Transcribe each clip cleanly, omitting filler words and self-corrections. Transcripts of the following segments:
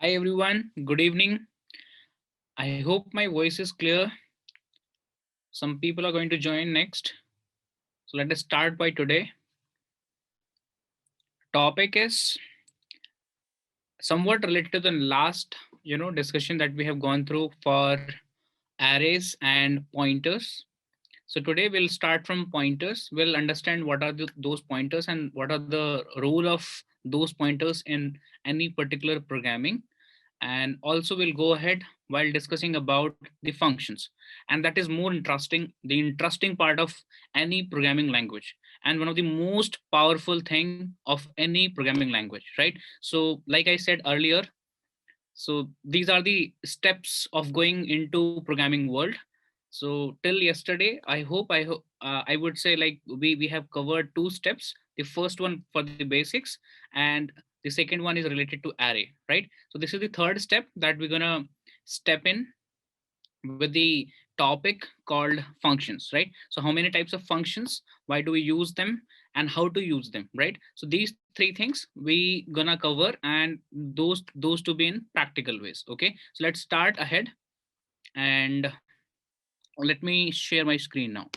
Hi everyone, good evening. I hope my voice is clear. Some people are going to join next. So let us start by today. Topic is somewhat related to the last, discussion that we have gone through for arrays and pointers. So today we'll start from pointers. We'll understand what are those pointers and what are the role of those pointers in any particular programming. And also we'll go ahead while discussing about the functions, and that is more interesting, the interesting part of any programming language, and one of the most powerful thing of any programming language, right? So like I said earlier, so these are the steps of going into programming world. So till yesterday, I would say, like, we have covered two steps. The first one for the basics, and the second one is related to array, right? So this is the third step that we're gonna step in with the topic called functions, right? So how many types of functions, why do we use them, and how to use them, right? So these three things we gonna cover, and those to be in practical ways. Okay, so let's start ahead, and let me share my screen now.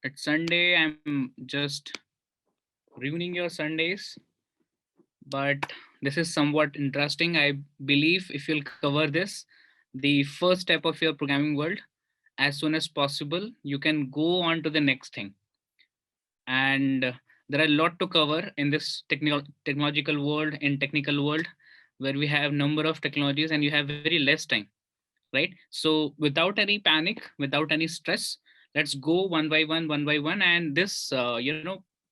It's Sunday. I'm just ruining your Sundays, but this is somewhat interesting. I believe if you'll cover this, the first step of your programming world, as soon as possible, you can go on to the next thing. And there are a lot to cover in this technological world, in technical world, where we have number of technologies and you have very less time, right? So without any panic, without any stress, let's go one by one, and this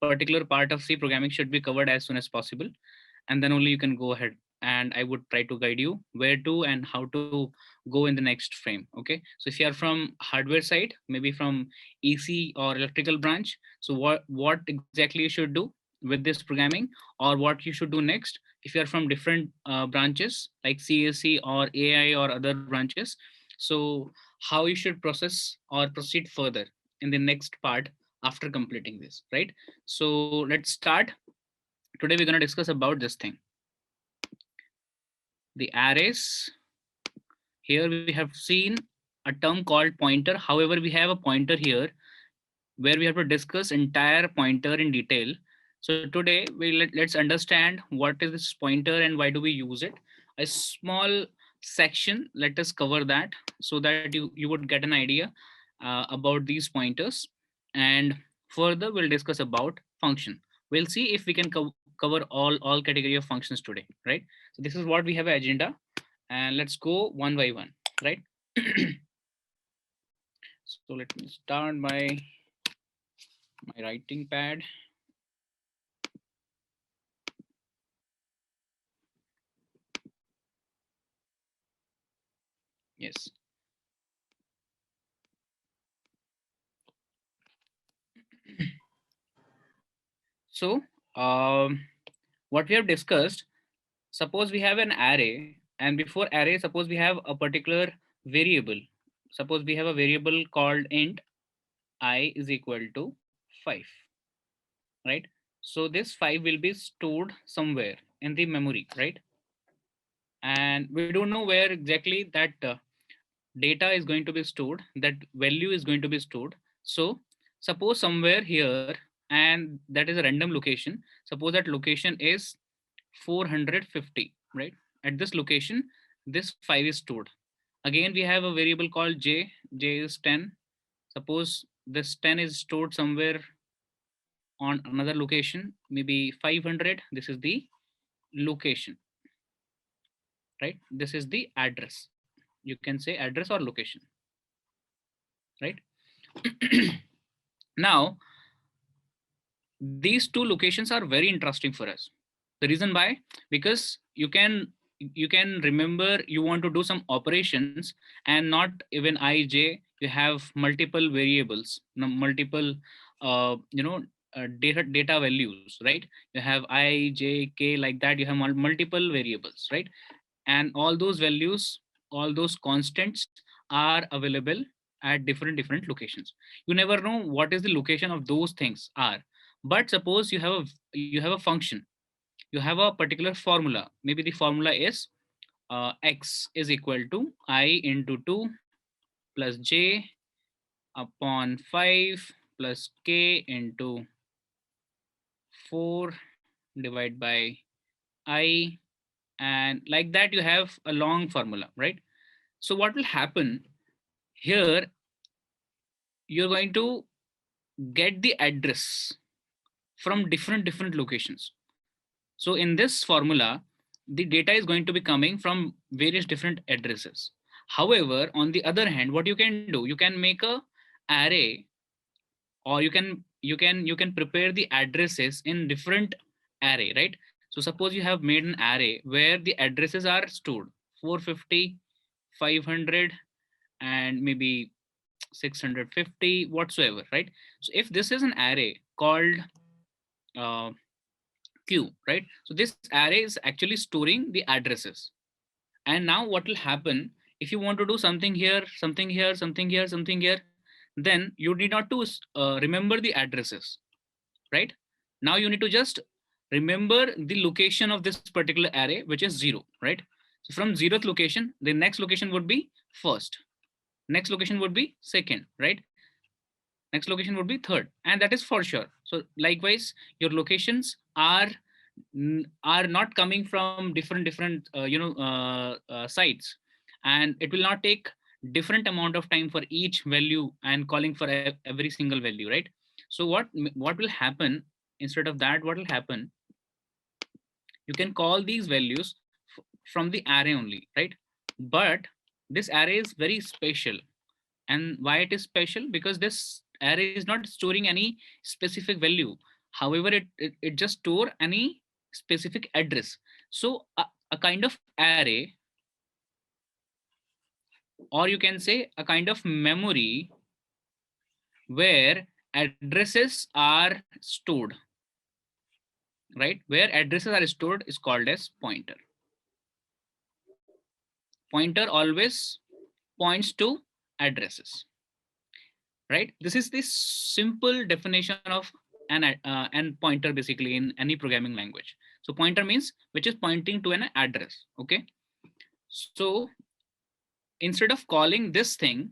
particular part of C programming should be covered as soon as possible, and then only you can go ahead, and I would try to guide you where to and how to go in the next frame. Okay, so if you are from hardware side, maybe from EC or electrical branch, so what exactly you should do with this programming, or what you should do next. If you are from different branches like CSC or AI or other branches, so how you should process or proceed further in the next part after completing this, right? So let's start. Today we're going to discuss about this thing, the arrays. Here we have seen a term called pointer. However, we have a pointer here where we have to discuss entire pointer in detail. So today let's understand what is this pointer and why do we use it. A small section, let us cover that, so that you would get an idea about these pointers. And further we'll discuss about function. We'll see if we can cover all category of functions today, right? So this is what we have agenda, and let's go one by one, right? So let me start by my writing pad. Yes. So what we have discussed, suppose we have an array, and before array, suppose we have a particular variable. Suppose we have a variable called int I is equal to 5, right? So this 5 will be stored somewhere in the memory, right? And we don't know where exactly that data is going to be stored, that value is going to be stored. So suppose somewhere here, and that is a random location. Suppose that location is 450, right? At this location, this 5 is stored. Again, we have a variable called j is 10. Suppose this 10 is stored somewhere on another location, maybe 500. This is the location, right? This is the address. You can say address or location, right? Now, these two locations are very interesting for us. The reason why, because you can remember, you want to do some operations, and not even I j, you have multiple variables, multiple data values, right? You have I, J, K, like that. You have multiple variables, right? And all those values, all those constants are available at different locations. You never know what is the location of those things are. But suppose you have a function, you have a particular formula. Maybe the formula is x is equal to I into 2 plus j upon 5 plus k into 4 divided by I, and like that you have a long formula, right? So what will happen here, you're going to get the address from different locations. So in this formula, the data is going to be coming from various different addresses. However, on the other hand, what you can do, you can make a array, or you can prepare the addresses in different array, right? So suppose you have made an array where the addresses are stored 450, 500, and maybe 650 whatsoever, right? So if this is an array called uh, q, right? So this array is actually storing the addresses. And now what will happen, if you want to do something here, something here, something here, something here, then you need not to remember the addresses, right? Now you need to just remember the location of this particular array, which is 0, right? So from 0th location, the next location would be first, next location would be second, right? Next location would be third, and that is for sure. So likewise, your locations are not coming from different sites, and it will not take different amount of time for each value and calling for every single value, right? So what will happen, instead of that, what will happen, you can call these values from the array only, right? But this array is very special. And why it is special? Because this array is not storing any specific value. However, it just store any specific address. So a kind of array, or you can say a kind of memory, where addresses are stored, right? Where addresses are stored is called as pointer. Pointer always points to addresses, right? This is the simple definition of an pointer basically in any programming language. So pointer means which is pointing to an address, okay? So instead of calling this thing,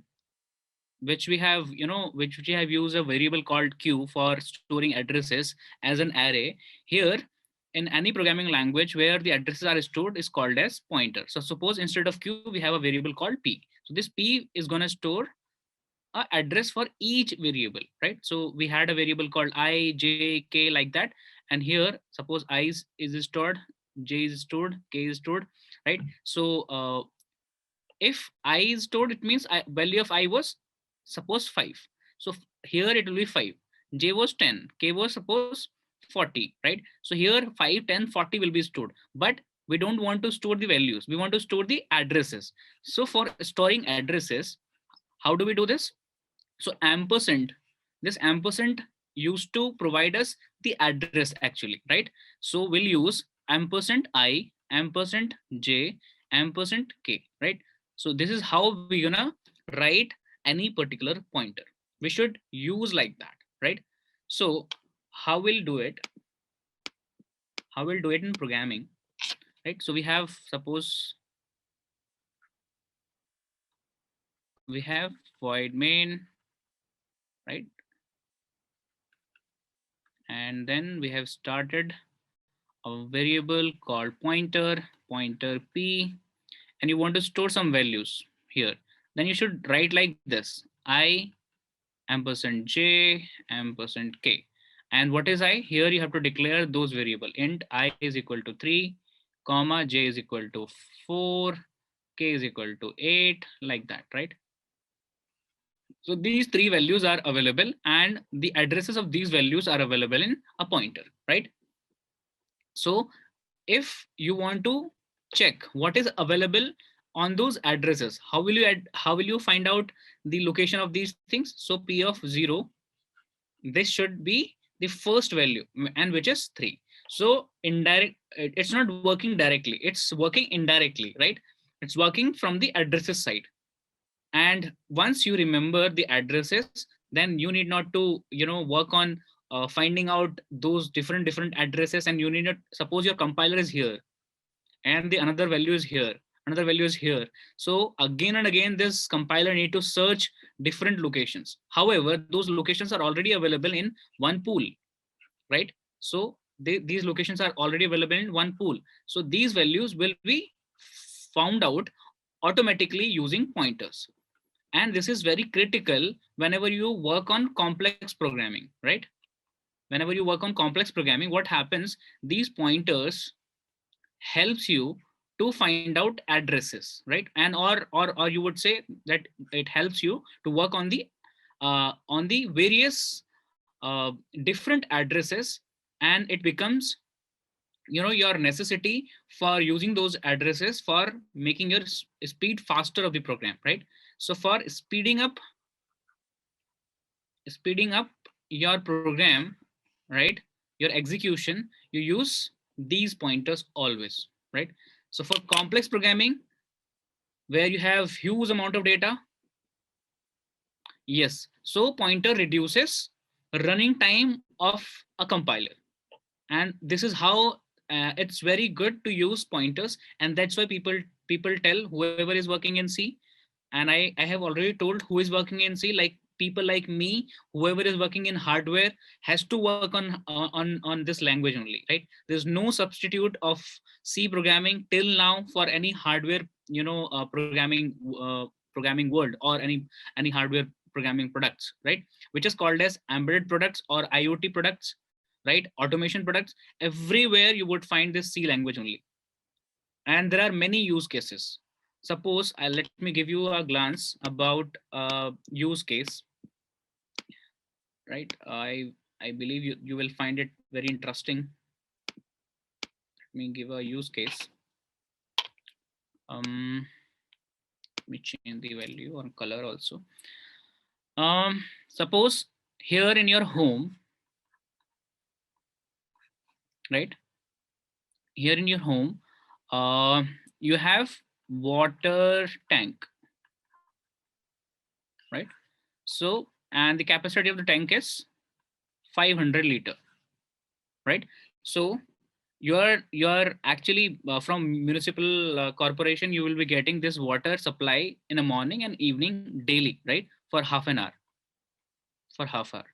which we have, which we have used a variable called q for storing addresses as an array, here in any programming language where the addresses are stored is called as pointer. So suppose instead of q, we have a variable called p. So this p is going to store a address for each variable, right? So we had a variable called I, J, K, like that. And here, suppose I is stored, J is stored, K is stored, right? So if I is stored, it means value of I was suppose 5. So here it will be 5. J was 10, K was suppose 40, right? So here 5, 10, 40 will be stored. But we don't want to store the values. We want to store the addresses. So for storing addresses, how do we do this? So ampersand, this ampersand used to provide us the address actually, right? So we'll use ampersand I, ampersand J, ampersand K, right? So this is how we're gonna write any particular pointer. We should use like that, right? So how we'll do it, how we'll do it in programming, right? So we have, suppose we have void main, right? And then we have started a variable called pointer p, and you want to store some values here. Then you should write like this: I ampersand j ampersand k. And what is I? Here you have to declare those variable. Int I is equal to 3, comma j is equal to 4, k is equal to 8, like that, right? So these three values are available, and the addresses of these values are available in a pointer, right? So if you want to check what is available on those addresses, how will you find out the location of these things? So p of 0, this should be the first value, and which is 3. So indirect, it's not working directly, it's working indirectly, right? It's working from the addresses side. And once you remember the addresses, then you need not to, work on finding out those different addresses. And you need not, suppose your compiler is here and the another value is here, another value is here. So again and again this compiler need to search different locations. However, those locations are already available in one pool, right? So these locations are already available in one pool. So these values will be found out automatically using pointers. And this is very critical whenever you work on complex programming, right? Whenever you work on complex programming, what happens, these pointers helps you to find out addresses, right? And or you would say that it helps you to work on the various different addresses. And it becomes, your necessity for using those addresses for making your speed faster of the program, right? So for speeding up your program, right, your execution, you use these pointers always, right? So for complex programming where you have huge amount of data, yes, so pointer reduces running time of a compiler. And this is how it's very good to use pointers. And that's why people tell whoever is working in C, and I have already told who is working in C, like people like me, whoever is working in hardware has to work on this language only, right? There's no substitute of C programming till now for any hardware, programming world, or any hardware programming products, right? Which is called as embedded products or IoT products, right? Automation products. Everywhere you would find this C language only. And there are many use cases. Suppose let me give you a glance about use case, right? I believe you will find it very interesting. Let me give a use case. Let me change the value or color also. Suppose here in your home, right? Here in your home, you have water tank, right? So, and the capacity of the tank is 500 liter, right? So you're actually from municipal corporation, you will be getting this water supply in the morning and evening daily, right? For half an hour, for half hour.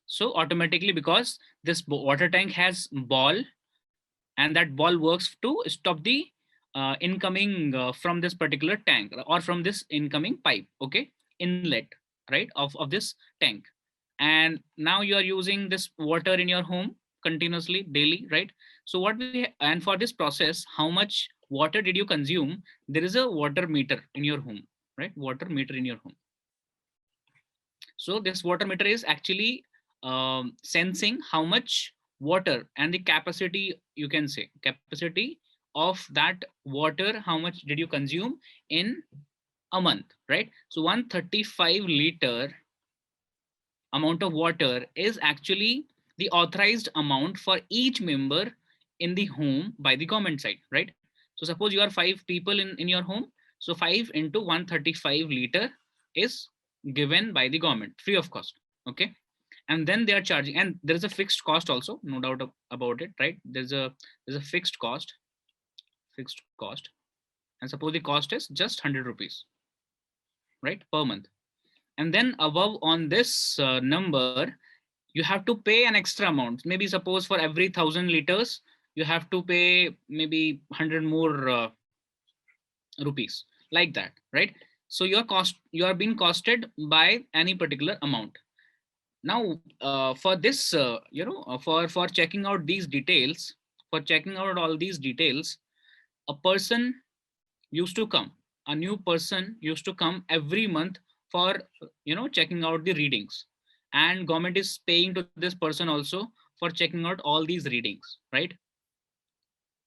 So automatically, because this water tank has ball, and that ball works to stop the incoming from this particular tank, or from this incoming pipe, okay, inlet, right, of this tank. And now you are using this water in your home continuously daily, right? So and for this process, how much water did you consume? There is a water meter in your home, right? Water meter in your home. So this water meter is actually sensing how much water and the capacity, you can say capacity of that water, how much did you consume in a month, right? So 135 liter amount of water is actually the authorized amount for each member in the home by the government side, right? So suppose you are 5 people in your home, so 5 into 135 liter is given by the government free of cost, okay? And then they are charging, and there is a fixed cost also, no doubt about it, right? There's a fixed cost, and suppose the cost is just 100 rupees, right, per month. And then above on this number, you have to pay an extra amount. Maybe suppose for every 1,000 liters you have to pay maybe 100 more rupees, like that, right? So you are being costed by any particular amount. Now for this for checking out these details, for checking out all these details, a person used to come, a new person used to come every month for checking out the readings. And government is paying to this person also for checking out all these readings, right?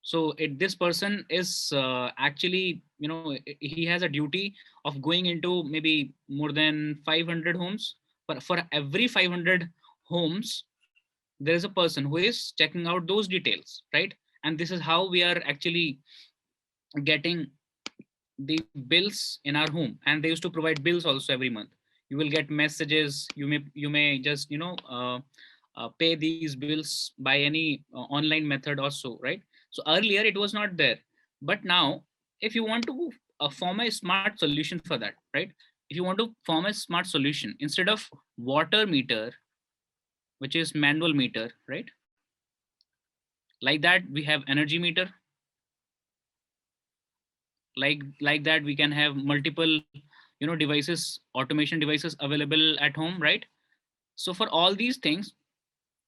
So this person is actually, he has a duty of going into maybe more than 500 homes. For every 500 homes, there is a person who is checking out those details, right? And this is how we are actually getting the bills in our home. And they used to provide bills also every month. You will get messages, you may just pay these bills by any online method also, right? So earlier it was not there, but now if you want to form a smart solution for that, right? If you want to form a smart solution, instead of water meter, which is manual meter, right? Like that we have energy meter. Like that we can have multiple devices, automation devices available at home, right? So for all these things,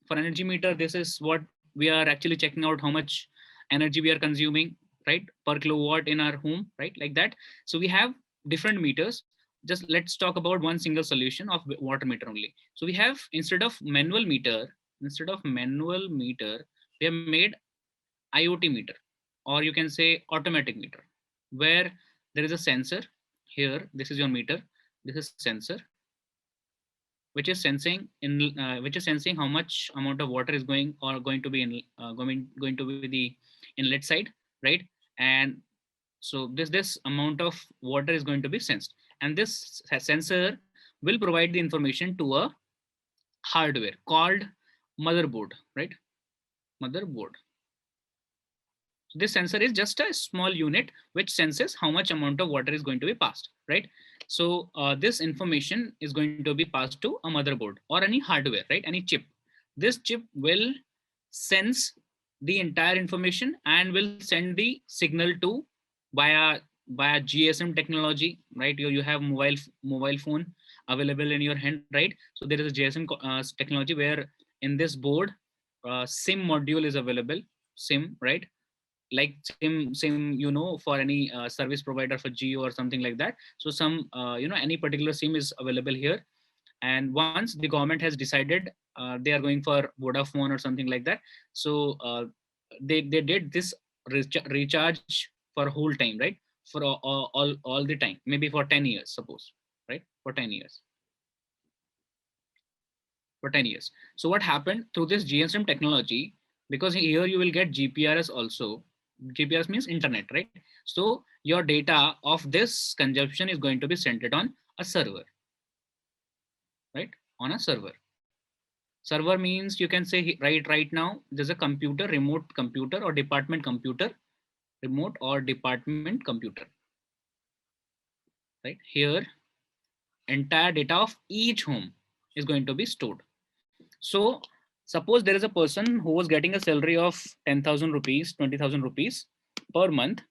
for energy meter, this is what we are actually checking out, how much energy we are consuming, right, per kilowatt in our home, right? Like that. So we have different meters. Just let's talk about one single solution of water meter only. So we have, instead of manual meter, we have made IoT meter, or you can say automatic meter, where there is a sensor. Here, this is your meter. This is sensor, which is sensing how much amount of water is going to be in going to be the inlet side, right? And so this amount of water is going to be sensed, and this sensor will provide the information to a hardware called motherboard, right? Motherboard. So this sensor is just a small unit which senses how much amount of water is going to be passed, right? So this information is going to be passed to a motherboard or any hardware, right? Any chip. This chip will sense the entire information and will send the signal to via GSM technology, right? You have mobile phone available in your hand, right? So there is a GSM technology where in this board SIM module is available. SIM, right? Like same for any service provider for Geo or something like that. So some any particular SIM is available here. And once the government has decided they are going for Vodafone or something like that, so they did this recharge for whole time, right? For all the time, maybe for 10 years, suppose, right? For 10 years. For 10 years. So what happened through this GSM technology, because here you will get GPRS also. GPRS means internet, right? So your data of this consumption is going to be centered on a server, right? On a server. Server means, you can say, right now there's a computer, remote computer or department computer, remote or department computer, right? Here entire data of each home is going to be stored. So suppose there is a person who was getting a salary of 10,000 rupees, 20,000 rupees per month,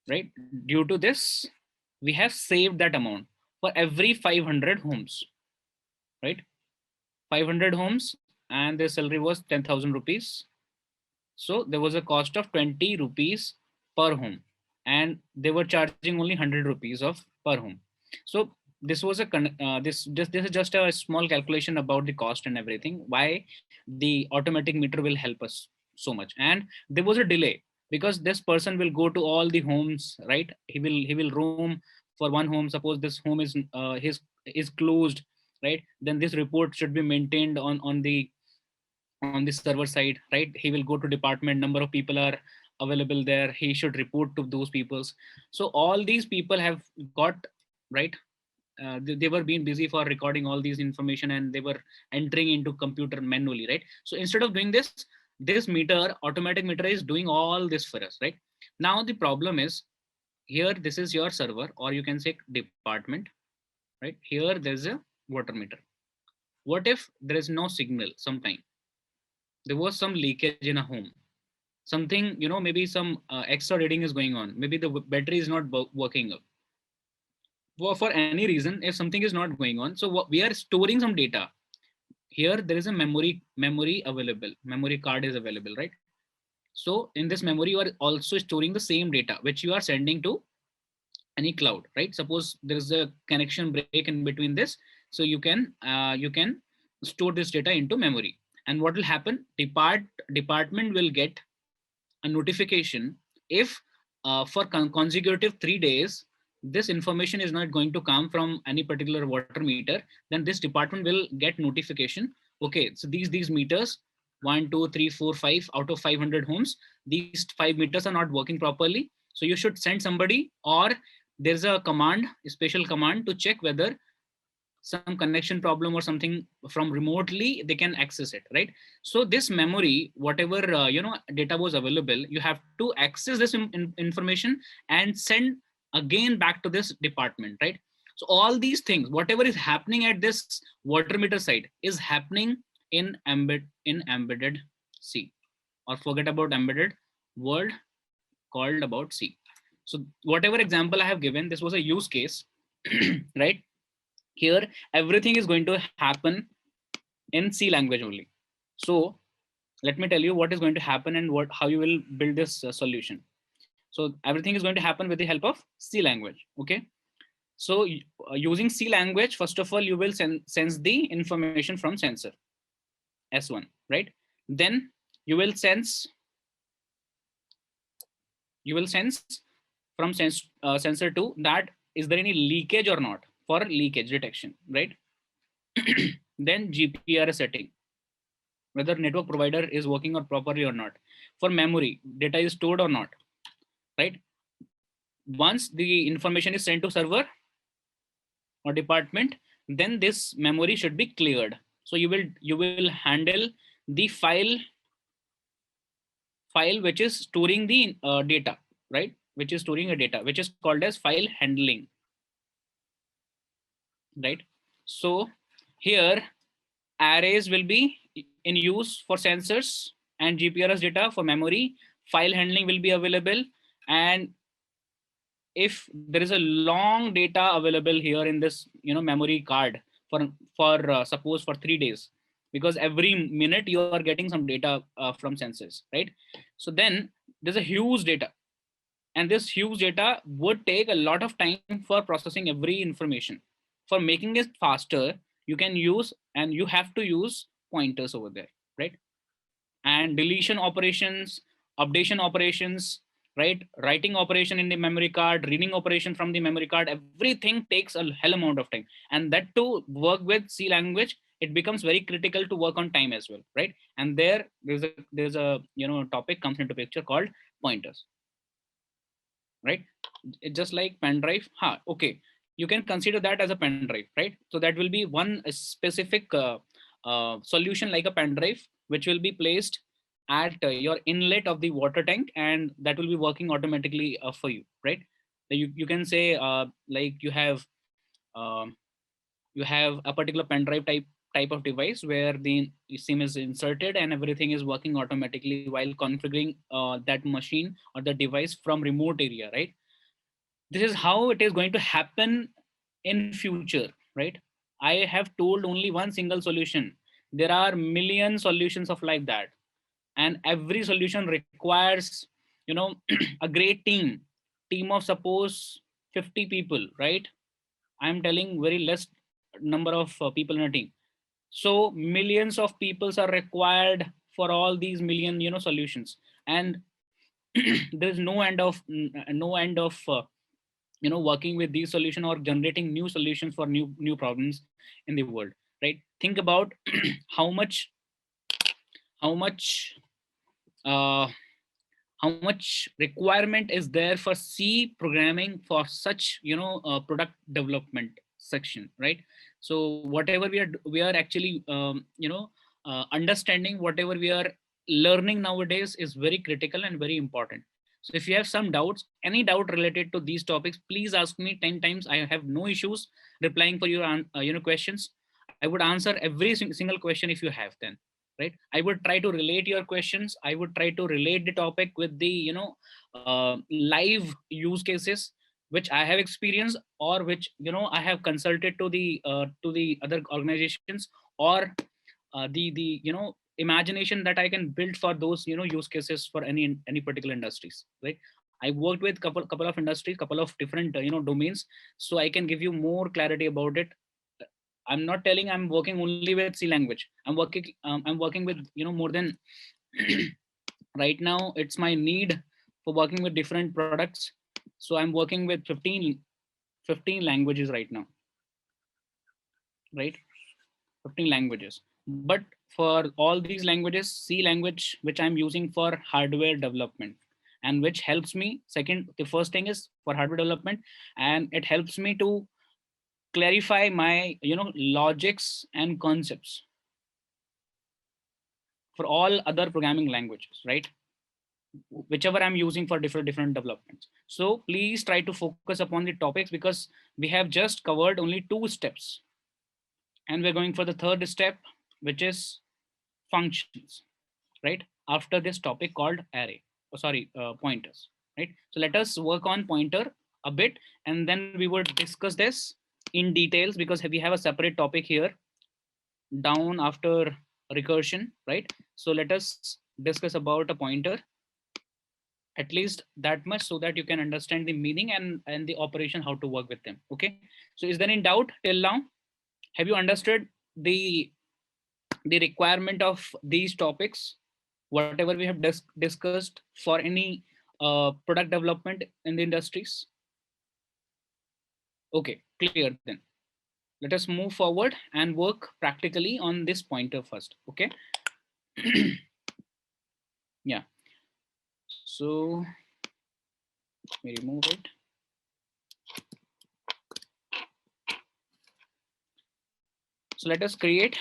right? Due to this, we have saved that amount for every 500 homes, right? 500 homes, and their salary was 10,000 rupees. So there was a cost of 20 rupees per home, and they were charging only 100 rupees of per home. So this was this is just a small calculation about the cost and everything. Why the automatic meter will help us so much. And there was a delay, because this person will go to all the homes, right? He will roam for one home. Suppose this home is closed, right? Then this report should be maintained on the server side, right? He will go to department, number of people are available there, he should report to those peoples. So all these people have got, right, they were being busy for recording all these information, and they were entering into computer manually, right? So instead of doing this meter, automatic meter, is doing all this for us, right? Now the problem is, here this is your server, or you can say department, right? Here there's a water meter. What if there is no signal? Sometime there was some leakage in a home, something, maybe some extra reading is going on, maybe the battery is not working up, for any reason. If something is not going on, so what, we are storing some data. Here there is a memory available, memory card is available, right? So in this memory you are also storing the same data which you are sending to any cloud, right? Suppose there is a connection break in between this, so you can store this data into memory. And what will happen, department will get a notification if for consecutive 3 days this information is not going to come from any particular water meter. Then this department will get notification, okay, so these meters 1, 2, 3, 4, 5 out of 500 homes, these 5 meters are not working properly. So you should send somebody, or there's a command, a special command to check whether some connection problem or something from remotely they can access it, right? So this memory, whatever data was available, you have to access this information and send again back to this department, right? So all these things, whatever is happening at this water meter site, is happening in embedded C. Or forget about embedded world, called about C. So whatever example I have given, this was a use case. Right? Here everything is going to happen in C language only. So let me tell you what is going to happen and what how you will build this solution. So everything is going to happen with the help of C language. Okay. So using C language, first of all, you will sense the information from sensor S1, right? Then you will sense from sensor 2 that is there any leakage or not, for leakage detection, right? Then GPRS setting, whether network provider is working or properly or not. For memory, data is stored or not, right? Once the information is sent to server or department, then this memory should be cleared. So you will handle the file which is storing the data, right? Which is storing a data, which is called as file handling, right? So here arrays will be in use for sensors and GPRS data for memory. File handling will be available, and if there is a long data available here in this memory card for suppose for 3 days, because every minute you are getting some data from sensors, right? So then there's a huge data, and this huge data would take a lot of time for processing every information. For making it faster, you can use, and you have to use, pointers over there, right? And deletion operations, updation operations, right? Writing operation in the memory card, reading operation from the memory card, everything takes a hell amount of time. And that to work with C language, it becomes very critical to work on time as well, right? And there's a topic comes into picture called pointers, right? It's just like pen drive. Okay, you can consider that as a pen drive, right? So that will be one specific solution like a pen drive, which will be placed at your inlet of the water tank, and that will be working automatically for you, right? So you can say like um, you have a particular pen drive type of device where the SIM is inserted and everything is working automatically while configuring that machine or the device from remote area, right? This is how it is going to happen in future, right? I have told only one single solution. There are million solutions of like that, and every solution requires you know a great team of suppose 50 people, right? I'm telling very less number of people in a team. So millions of peoples are required for all these million solutions. And there is no end of working with these solution or generating new solutions for new problems in the world, right? Think about how much uh, how much requirement is there for C programming for such product development section, right? So whatever we are actually understanding, whatever we are learning nowadays is very critical and very important. So if you have some doubts, any doubt related to these topics, please ask me 10 times. I have no issues replying for your questions. I would answer every single question if you have then, right? I would try to relate your questions. I would try to relate the topic with the live use cases which I have experienced, or which I have consulted to the other organizations, or the imagination that I can build for those use cases for any particular industries, right? I worked with couple of industries, couple of different domains, so I can give you more clarity about it. I'm not telling I'm working only with C language. I'm working with more than right now it's my need for working with different products. So I'm working with 15 languages right now, right? 15 languages. But for all these languages, C language, which I'm using for hardware development, and which helps me. Second, the first thing is for hardware development, and it helps me to clarify my logics and concepts for all other programming languages, right? Whichever I'm using for different developments. So please try to focus upon the topics, because we have just covered only 2 steps, and we're going for the third step, which is functions, right? After this topic called array, pointers, right? So let us work on pointer a bit, and then we would discuss this in details, because we have a separate topic here down after recursion, right? So let us discuss about a pointer, at least that much, so that you can understand the meaning and the operation, how to work with them. Okay, so is there any doubt till now? Have you understood the requirement of these topics, whatever we have discussed for any product development in the industries? Okay, clear then. Let us move forward and work practically on this pointer first. Okay. Yeah, so let me remove it. So let us create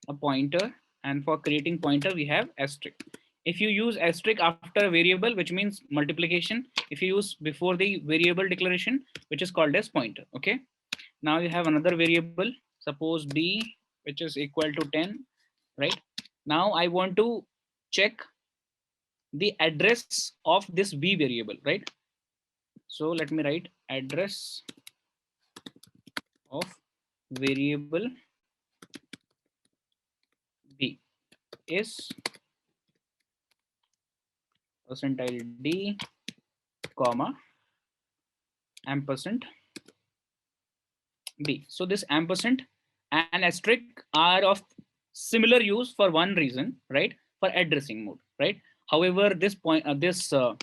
a pointer, and for creating pointer we have asterisk. If you use asterisk after a variable, which means multiplication. If you use before the variable declaration, which is called as pointer. Okay, now you have another variable, suppose b, which is equal to 10, right? Now I want to check the address of this b variable, right? So let me write address of variable b is percentile d, comma, ampersand b. So this ampersand and asterisk are of similar use for one reason, right? For addressing mode, right? However, this star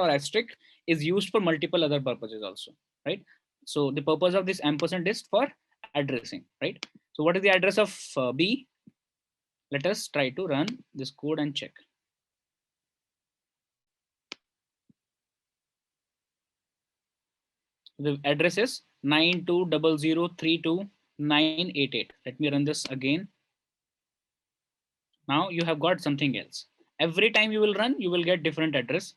or asterisk is used for multiple other purposes also, right? So the purpose of this ampersand is for addressing, right? So what is the address of b? Let us try to run this code and check. The address is 9200329988. Let me run this again. Now you have got something else. Every time you will run, you will get different address.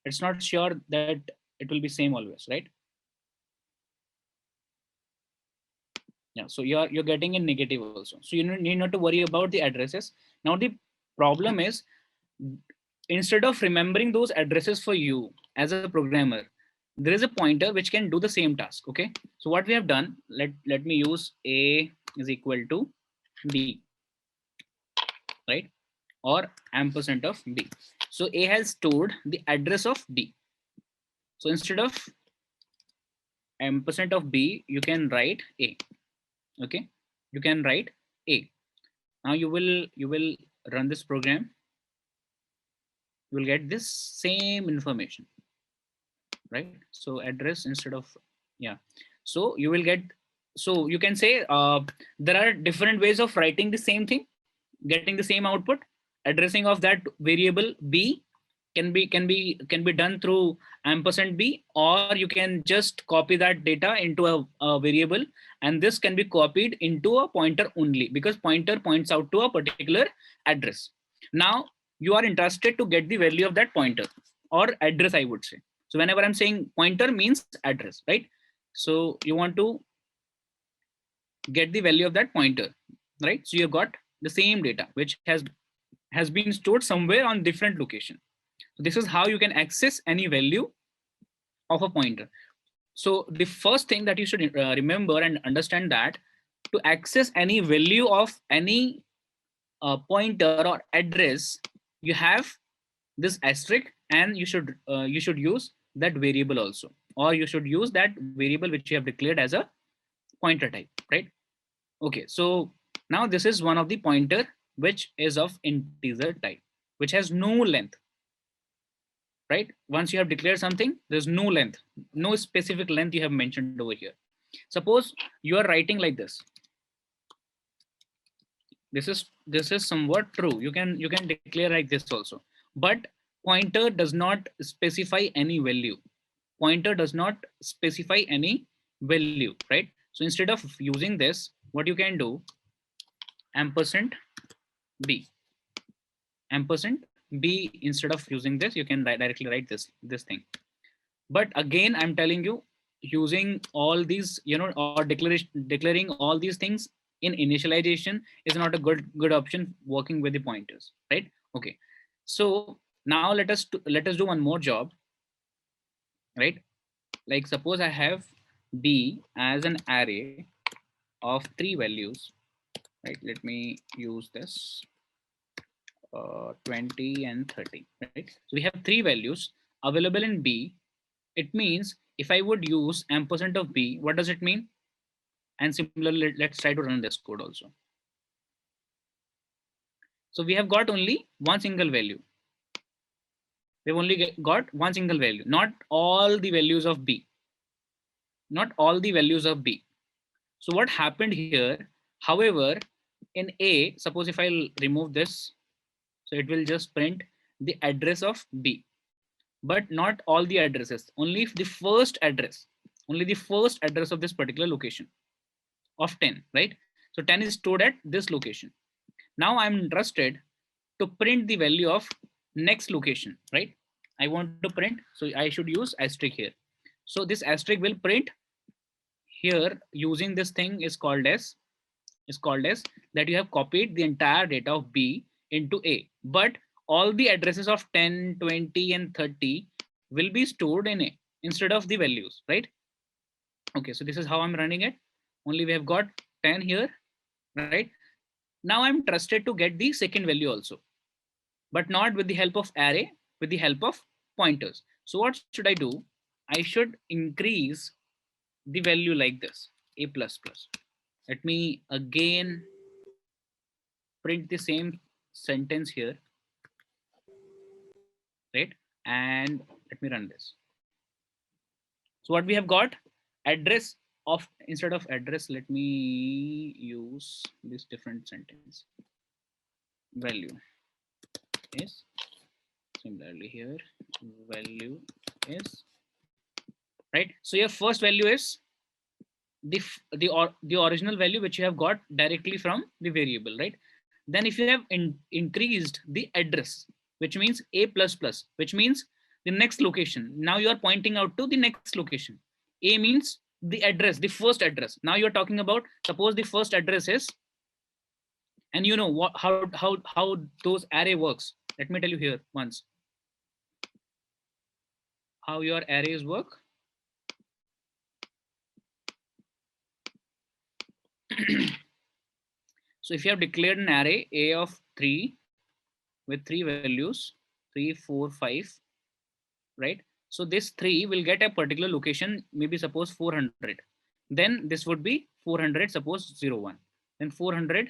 It's not sure that it will be same always, right? Yeah, so you're getting a negative also. So you need not to worry about the addresses. Now the problem is, instead of remembering those addresses for you as a programmer, there is a pointer which can do the same task. Okay, so what we have done, let me use a is equal to b, right? Or ampersand of b. So a has stored the address of d. So instead of ampersand of b, you can write a. Okay, you can write a. Now you will run this program. You will get this same information, right? So address instead of, yeah. So you will get, so you can say there are different ways of writing the same thing, getting the same output. Addressing of that variable b can be done through ampersand b, or you can just copy that data into a variable, and this can be copied into a pointer only, because pointer points out to a particular address. Now you are interested to get the value of that pointer or address, I would say. So whenever I'm saying pointer means address, right? So you want to get the value of that pointer, right? So you got the same data which has been stored somewhere on different location. So this is how you can access any value of a pointer. So the first thing that you should remember and understand, that to access any value of any pointer or address, you have this asterisk, and you should use that variable also, or you should use that variable which you have declared as a pointer type, right? Okay, so now this is one of the pointer which is of integer type, which has no length, right? Once you have declared something, there's no length, no specific length you have mentioned over here. Suppose you are writing like this, This is somewhat true. You can declare like this also, but pointer does not specify any value. Pointer does not specify any value, right? So instead of using this, what you can do, ampersand b, ampersand b, instead of using this, you can directly write this thing. But again, I'm telling you, using all these, or declaring all these things in initialization is not a good option working with the pointers, right? Okay, so now let us do one more job, right? Like suppose I have b as an array of 3 values, right? Let me use this 20 and 30, right? So we have 3 values available in b. It means if I would use ampersand of b, what does it mean? And similarly, let's try to run this code also. So we have got only one single value. We've only got one single value, not all the values of b, not all the values of b. So what happened here? However, in a, suppose if I'll remove this, so it will just print the address of b, but not all the addresses, only the first address, only the first address of this particular location of 10, right? So 10 is stored at this location. Now I'm interested to print the value of next location, right? I want to print, so I should use asterisk here. So this asterisk will print here using this thing is called as that you have copied the entire data of b into a, but all the addresses of 10, 20 and 30 will be stored in a instead of the values, right? Okay, so this is how I'm running it. Only we have got 10 here, right? Now I'm trusted to get the second value also, but not with the help of array, with the help of pointers. So what should I do? I should increase the value like this, a plus plus. Let me again print the same sentence here, right? And let me run this. So what we have got, address of, instead of address, let me use this different sentence. Value is, similarly here, value is, right? So your first value is the original value which you have got directly from the variable, right? Then if you have increased the address, which means a plus plus, which means the next location. Now you are pointing out to the next location. A means the address, the first address. Now you are talking about, suppose the first address is, and you know what, how those array works. Let me tell you here once how your arrays work. So if you have declared an array a of 3 with 3 values, 3, 4, 5, right? So this 3 will get a particular location, maybe suppose 400. Then this would be 400, suppose 01, then 400,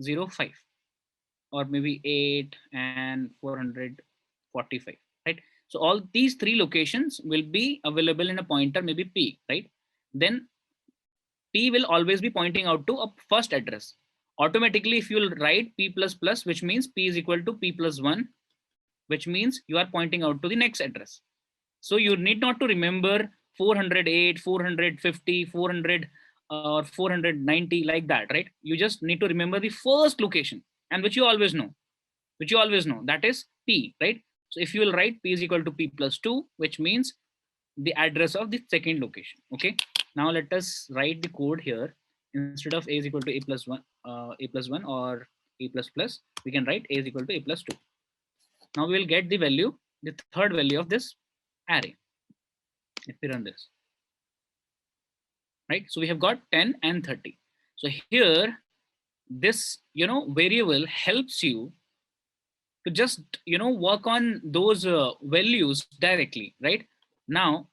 05, or maybe 8 and 445, right? So all these 3 locations will be available in a pointer, maybe p, right? Then p will always be pointing out to a first address. Automatically, if you will write p plus plus, which means p is equal to p plus 1, which means you are pointing out to the next address. So you need not to remember 408, 450, 400, or 490 like that, right? You just need to remember the first location, and which you always know, that is p, right? So if you will write p is equal to p plus 2, which means the address of the second location. Okay, now let us write the code here. Instead of a is equal to a plus 1 or a plus plus, we can write a is equal to a plus 2. Now we will get the value, the third value of this array. Let me run this, right? So we have got 10 and 30. So here, this variable helps you to just work on those values directly, right? Now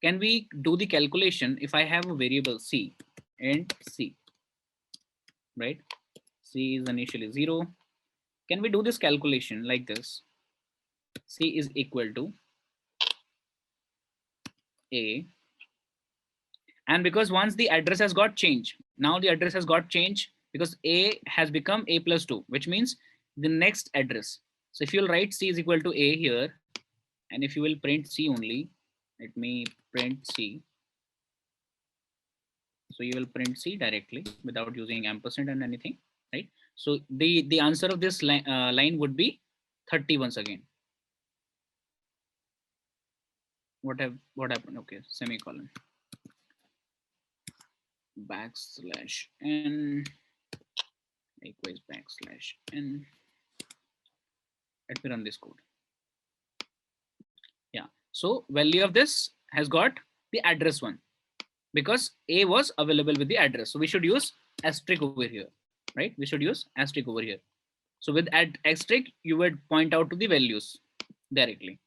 can we do the calculation? If I have a variable c and c, right? C is initially 0. Can we do this calculation like this? C is equal to a, And because once the address has got changed, now the address has got changed because A has become A plus 2, which means the next address. So if you'll write C is equal to A here, and if you will print C only, let me print C. So you will print C directly without using ampersand and anything, right? So the answer of this line would be 30 once again. What happened? Okay, semicolon, backslash n, likewise backslash n. Let me run this code. Yeah, so value of this has got the address one because A was available with the address. So we should use asterisk over here, right? We should use asterisk over here. So with asterisk, you would point out to the values directly.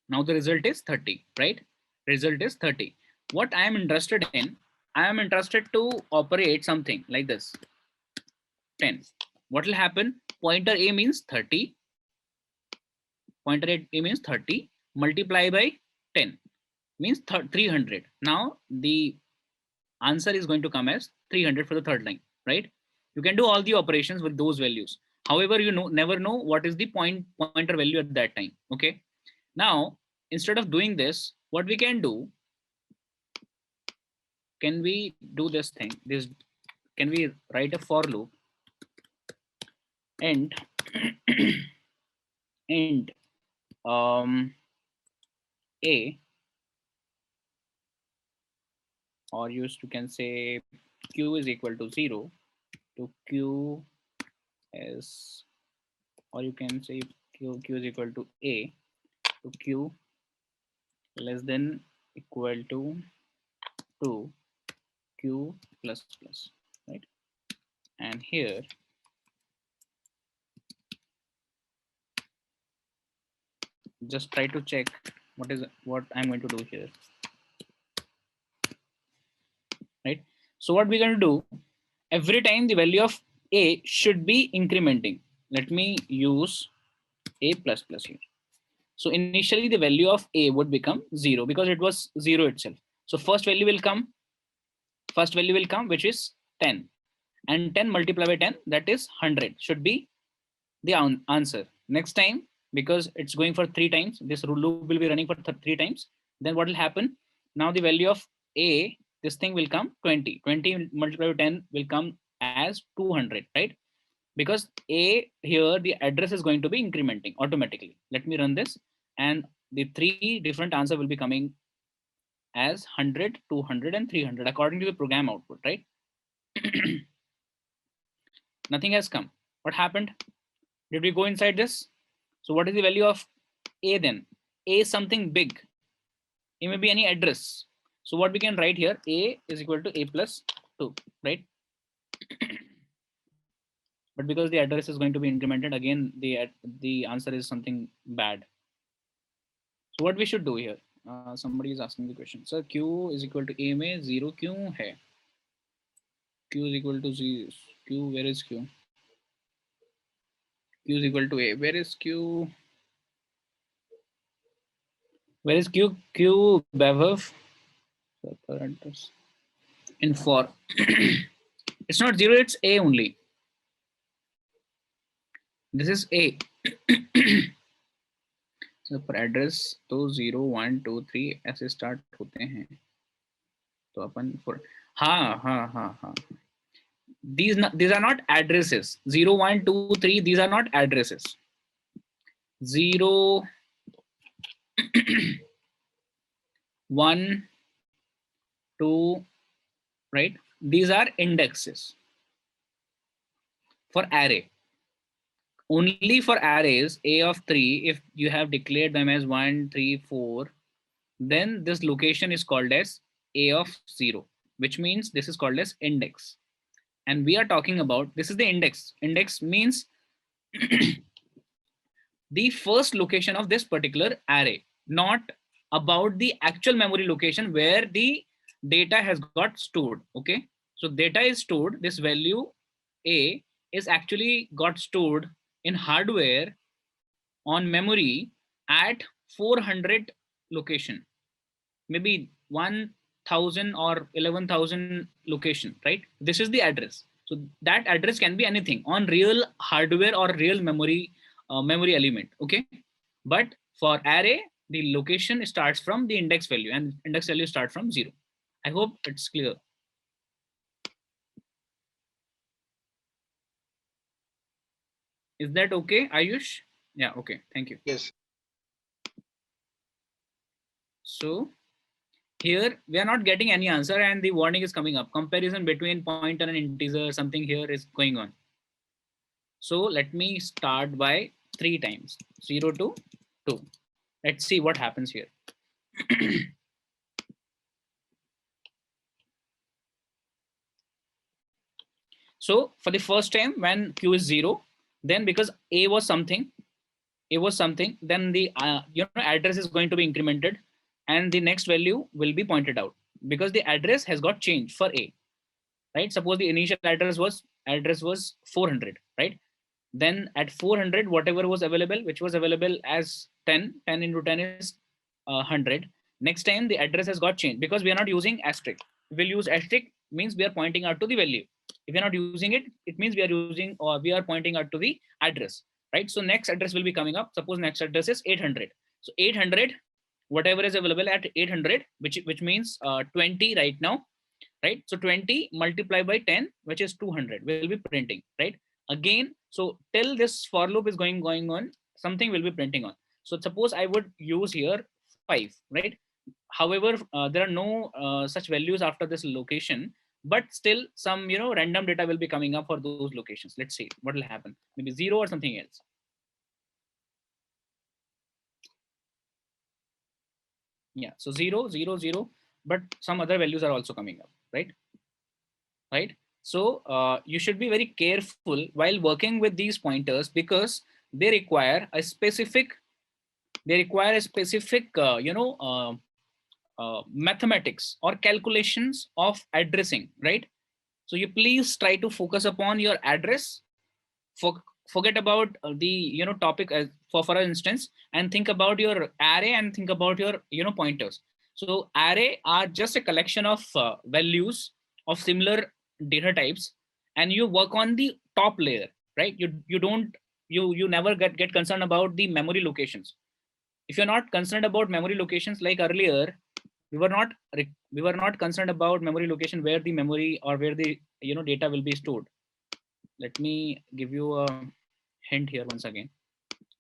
Now the result is 30, right? Result is 30. What I am interested in, I am interested to operate something like this, 10. What will happen? Pointer A means 30. Pointer A means 30 multiply by 10 means 300. Now the answer is going to come as 300 for the third line, right? You can do all the operations with those values. However, you never know what is the pointer value at that time. Okay. Now, instead of doing this, what we can do, can we do this thing? Can we write a for loop and and A, or you can say Q is equal to 0 to Q is, or you can say Q is equal to A to Q less than equal to 2 Q plus plus, right? And here just try to check what I'm going to do here, right? So what we're going to do, every time the value of A should be incrementing. Let me use A plus plus here. So initially the value of A would become 0 because it was 0 itself. So first value will come, which is 10, and 10 multiplied by 10, that is 100, should be the answer. Next time, because it's going for 3 times, this loop will be running for 3 times. Then what will happen? Now the value of A, this thing will come 20. 20 multiplied by 10 will come as 200, right? Because A here, the address is going to be incrementing automatically. Let me run this, and the 3 different answer will be coming as 100, 200, and 300 according to the program output, right? Nothing has come. What happened? Did we go inside this? So what is the value of A then? A is something big. It may be any address. So what we can write here, A is equal to A plus 2, right? But because the address is going to be incremented, again, the answer is something bad. So what we should do here? Somebody is asking the question. Sir, Q is equal to A में 0 क्यों है? Q is equal to 0. Q, where is Q? Q is equal to A. Where is Q? Where is Q? Q, Bevav. In for. It's not 0, it's A only. This is A. So for address तो 0 1 2 3 ऐसे start होते हैं. तो अपन for हाँ. These are not addresses. 0 1 2 3. These are not addresses. 0 1 2, right? These are indexes for array. Only for arrays A of 3, if you have declared them as 1 3 4, then this location is called as A of 0, which means this is called as index. And we are talking about, this is the index. Index means the first location of this particular array, not about the actual memory location where the data has got stored. Okay, so data is stored, this value A is actually got stored in hardware on memory at 400 location, maybe 1000 or 11,000 location, right? This is the address. So that address can be anything on real hardware or real memory element. Okay, but for array, the location starts from the index value, and index value start from 0. I hope it's clear. Is that okay, Ayush? Yeah, okay, thank you. Yes. So here we are not getting any answer, and the warning is coming up. Comparison between pointer and integer, something here is going on. So let me start by 3 times, 0 to 2. Let's see what happens here. So for the first time when q is 0, then because a was something, then the address is going to be incremented, and the next value will be pointed out because the address has got changed for a, right? Suppose the initial address was 400, right? Then at 400, whatever was available, which was available as 10 into 10 is 100. Next time the address has got changed because we are not using asterisk. We'll use asterisk means we are pointing out to the value. If you're not using it, it means we are using, or we are pointing out to the address, right? So next address will be coming up. Suppose next address is 800. So 800, whatever is available at 800, which means 20 right now, right? So 20 multiplied by 10, which is 200, will be printing, right? Again, so till this for loop is going on, something will be printing on. So suppose I would use here 5, right? However, there are no such values after this location, but still some random data will be coming up for those locations. Let's see what will happen. Maybe 0 or something else. Yeah, so 0 0 0, but some other values are also coming up, right? Right. So you should be very careful while working with these pointers because they require a specific mathematics or calculations of addressing, right? So you please try to focus upon your address. For, Forget about the topic as for instance, and think about your array and think about your pointers. So array are just a collection of values of similar data types, and you work on the top layer, right? You don't you never get concerned about the memory locations. If you're not concerned about memory locations, like earlier we were not concerned about memory location where the memory or where the data will be stored. Let me give you a hint here once again.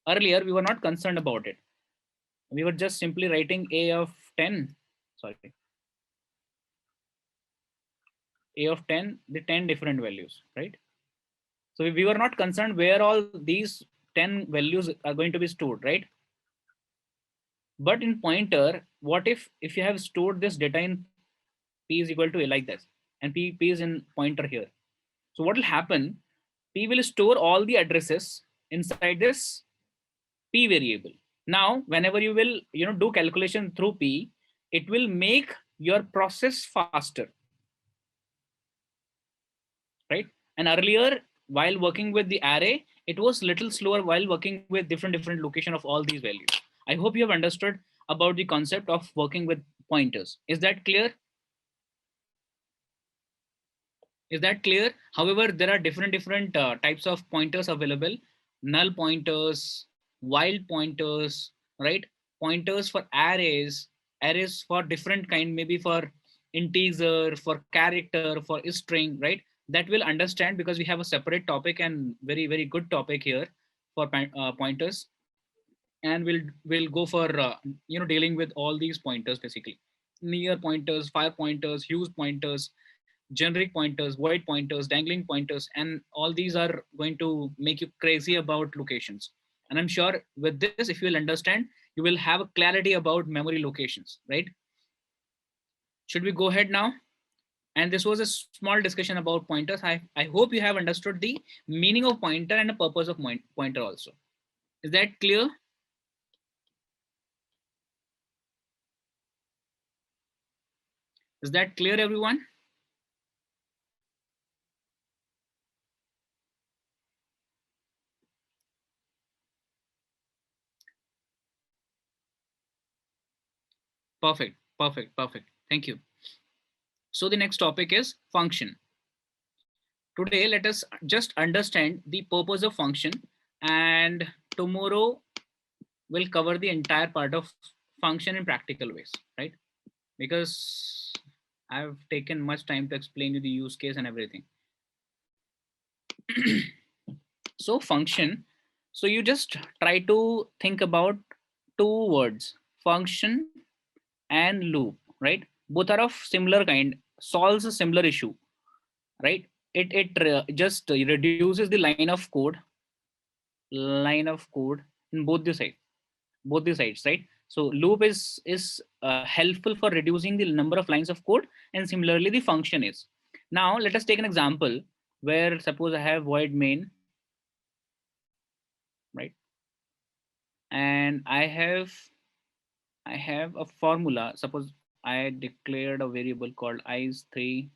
Earlier we were not concerned about it. We were just simply writing a of 10, sorry, a of 10, the 10 different values, right? So we were not concerned where all these 10 values are going to be stored, right? But in pointer, what if you have stored this data in p is equal to a like this, and p is in pointer here. So what will happen? P will store all the addresses inside this p variable. Now whenever you will do calculation through p, it will make your process faster, right? And earlier, while working with the array, it was little slower while working with different location of all these values. I hope you have understood about the concept of working with pointers. Is that clear? Is that clear? However, there are different types of pointers available: null pointers, wild pointers, right? Pointers for arrays, arrays for different kind, maybe for integer, for character, for string, right? That will understand because we have a separate topic and very good topic here for pointers, and we'll go for dealing with all these pointers basically: near pointers, far pointers, huge pointers, generic pointers, void pointers, dangling pointers, and all these are going to make you crazy about locations. And I'm sure with this, if you will understand, you will have a clarity about memory locations, right? Should we go ahead now? And this was a small discussion about pointers. I hope you have understood the meaning of pointer and the purpose of pointer also. Is that clear? Is that clear, everyone? Perfect, perfect, perfect. Thank you. So the next topic is function. Today, let us just understand the purpose of function, and tomorrow we'll cover the entire part of function in practical ways, right? Because I've taken much time to explain you the use case and everything. So function, so you just try to think about two words, function and loop, right? Both are of similar kind, solves a similar issue, right? It just reduces the line of code in both the sides, right? So loop is helpful for reducing the number of lines of code, and similarly the function is. Now let us take an example where suppose I have void main, right? And I have a formula. Suppose I declared a variable called I is 3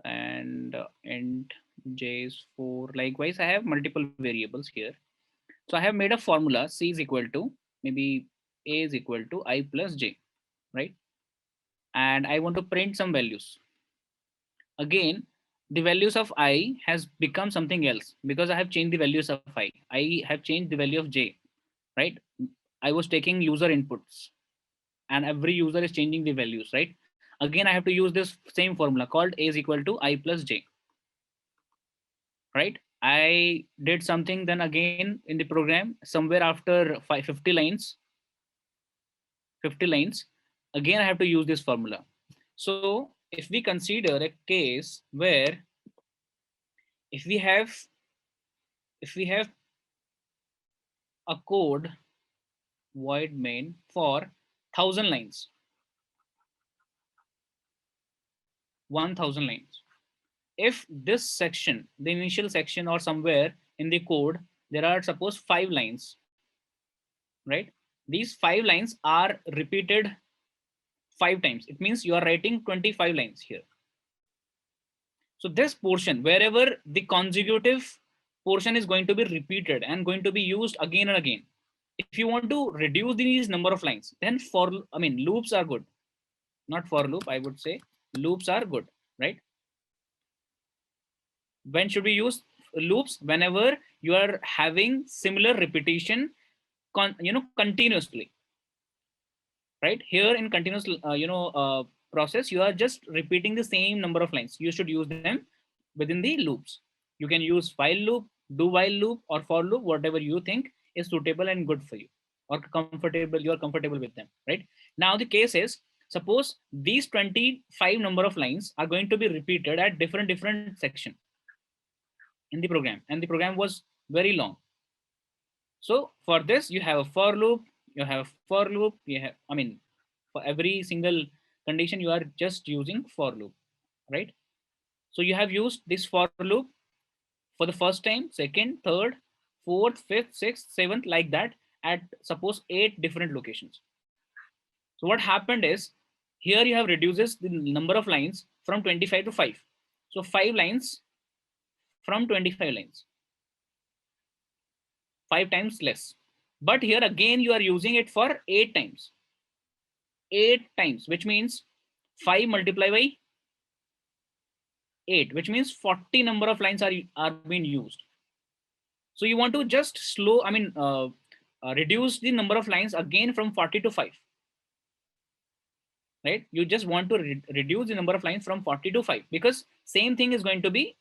and int j is 4. Likewise, I have multiple variables here. So I have made a formula c is equal to maybe a is equal to I plus j, right? And I want to print some values. Again, the values of I has become something else because I have changed the values of I. I have changed the value of j, right? I was taking user inputs and every user is changing the values, right? Again, I have to use this same formula called a is equal to I plus j, right? I did something, then again in the program, somewhere after 50 lines, 50 lines, again I have to use this formula. So if we consider a case where if we have if we have a code void main for 1000 lines, 1000 lines. If this section, the initial section or somewhere in the code, there are suppose 5 lines, right? These 5 lines are repeated 5 times. It means you are writing 25 lines here. So this portion, wherever the consecutive portion is going to be repeated and going to be used again and again. If you want to reduce these number of lines, then loops are good. Not for loop, I would say loops are good, right? When should we use loops? Whenever you are having similar repetition, continuously, right? Here in continuous, process, you are just repeating the same number of lines. You should use them within the loops. You can use while loop, do while loop, or for loop, whatever you think is suitable and good for you, or comfortable. You are comfortable with them, right? Now the case is, suppose these 25 number of lines are going to be repeated at different section in the program, and the program was very long. So for this, you have a for loop, you have for loop, you have, for every single condition, you are just using for loop, right? So you have used this for loop for the first time, second, third, fourth, fifth, sixth, seventh, like that, at suppose 8 different locations. So what happened is, here you have reduces the number of lines from 25 to 5. So 5 lines from 25 lines, 5 times less. But here again, you are using it for 8 times. 8 times, which means 5 multiplied by 8, which means 40 number of lines are being used. So you want to just reduce the number of lines again from 40 to 5, right? You just want to reduce the number of lines from 40 to 5 because same thing is going to be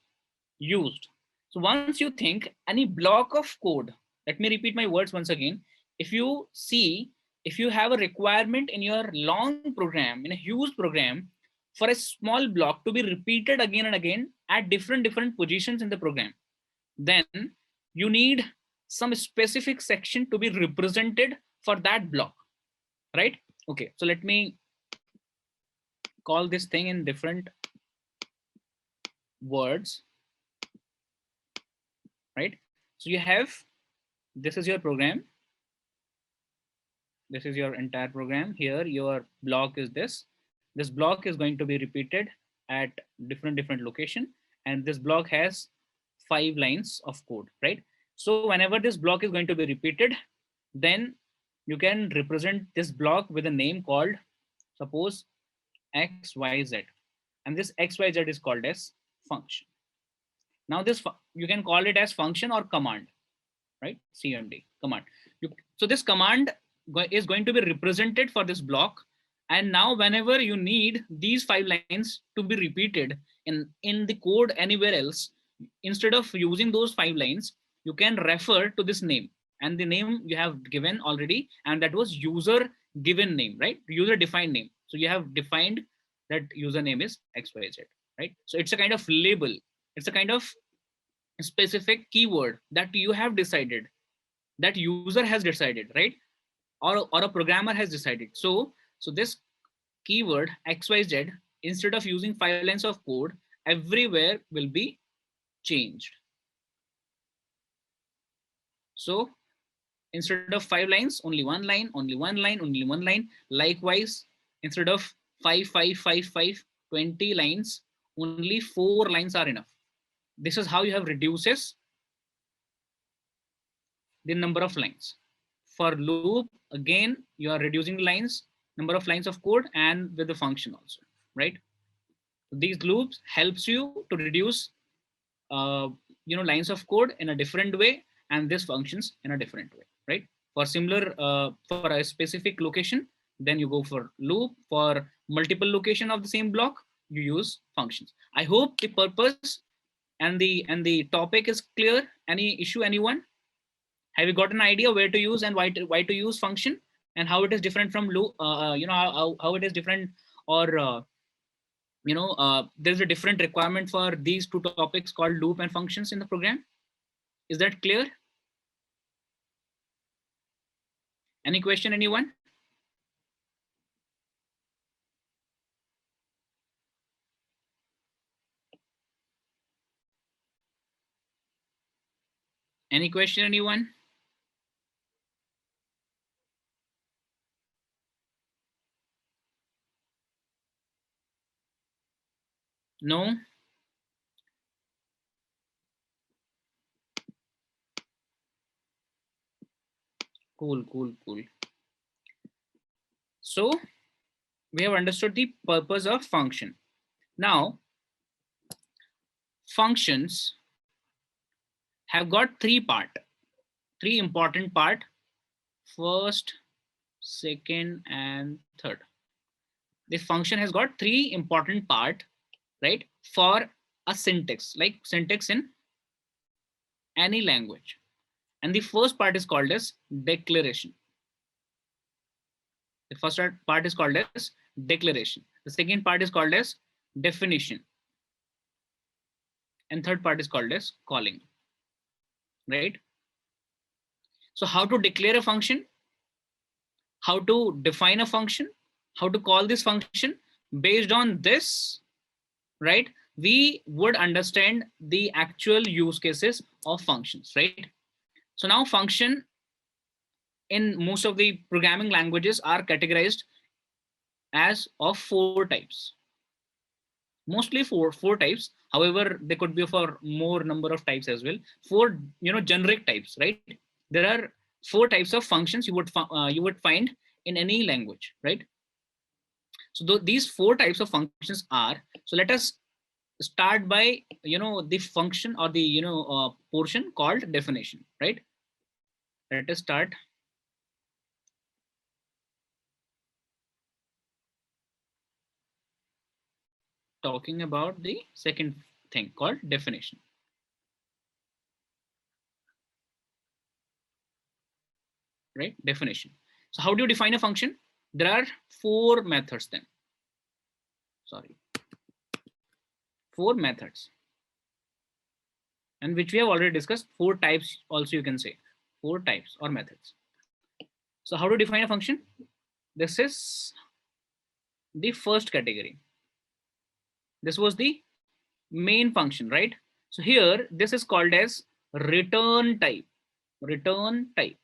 used. So once you think any block of code, let me repeat my words once again. If you see, if you have a requirement in your long program, in a huge program, for a small block to be repeated again and again at different positions in the program, then you need some specific section to be represented for that block, right? Okay, so let me call this thing in different words, right? So you have, this is your program, this is your entire program. Here your block is this block is going to be repeated at different location, and this block has 5 lines of code, right? So whenever this block is going to be repeated, then you can represent this block with a name called Suppose XYZ, and this XYZ is called as function. Now this you can call it as function or command, right? CMD command. So this command is going to be represented for this block. And now whenever you need these 5 lines to be repeated in the code anywhere else, instead of using those 5 lines, you can refer to this name, and the name you have given already, and that was user given name, right? User defined name. So you have defined that username is XYZ, right? So it's a kind of label. It's a kind of specific keyword that you have decided, that user has decided, right? Or a programmer has decided. So this keyword XYZ, instead of using 5 lines of code, everywhere will be changed. So instead of 5 lines, only 1 line, only 1 line, only 1 line. Likewise, instead of 5, 5, 5, 5, 20 lines, only 4 lines are enough. This is how you have reduces the number of lines. For loop, again, you are reducing lines, number of lines of code, and with the function also, right? These loops helps you to reduce lines of code in a different way, and this functions in a different way, right? For similar for a specific location, then you go for loop. For multiple location of the same block, you use functions. I hope the purpose and the topic is clear. Any issue, anyone? Have you got an idea where to use and why to use function, and how it is different from loop? How it is different, or there's a different requirement for these two topics called loop and functions in the program. Is that clear? Any question, anyone? Any question, anyone? No? Cool. So we have understood the purpose of function. Now, functions have got three important part: first, second, and third. The function has got three important part, right? For a syntax, like syntax in any language. And the first part is called as declaration. The first part is called as declaration. The second part is called as definition. And third part is called as calling, right? So how to declare a function, how to define a function, how to call this function, based on this, right? We would understand the actual use cases of functions, right? So now function in most of the programming languages are categorized as of 4 types. Mostly four types. However, they could be for more number of types as well. 4 generic types, right? There are 4 types of functions you would find in any language, right? So these 4 types of functions are, so let us start by the function or the portion called definition, right? Let us start. Talking about the second thing called definition. Right? Definition. So how do you define a function? There are 4 methods then. Sorry. 4 methods. And which we have already discussed. 4 types also, you can say. 4 types or methods. So how to define a function? This is the first category. This was the main function, right? So here, this is called as return type. Return type.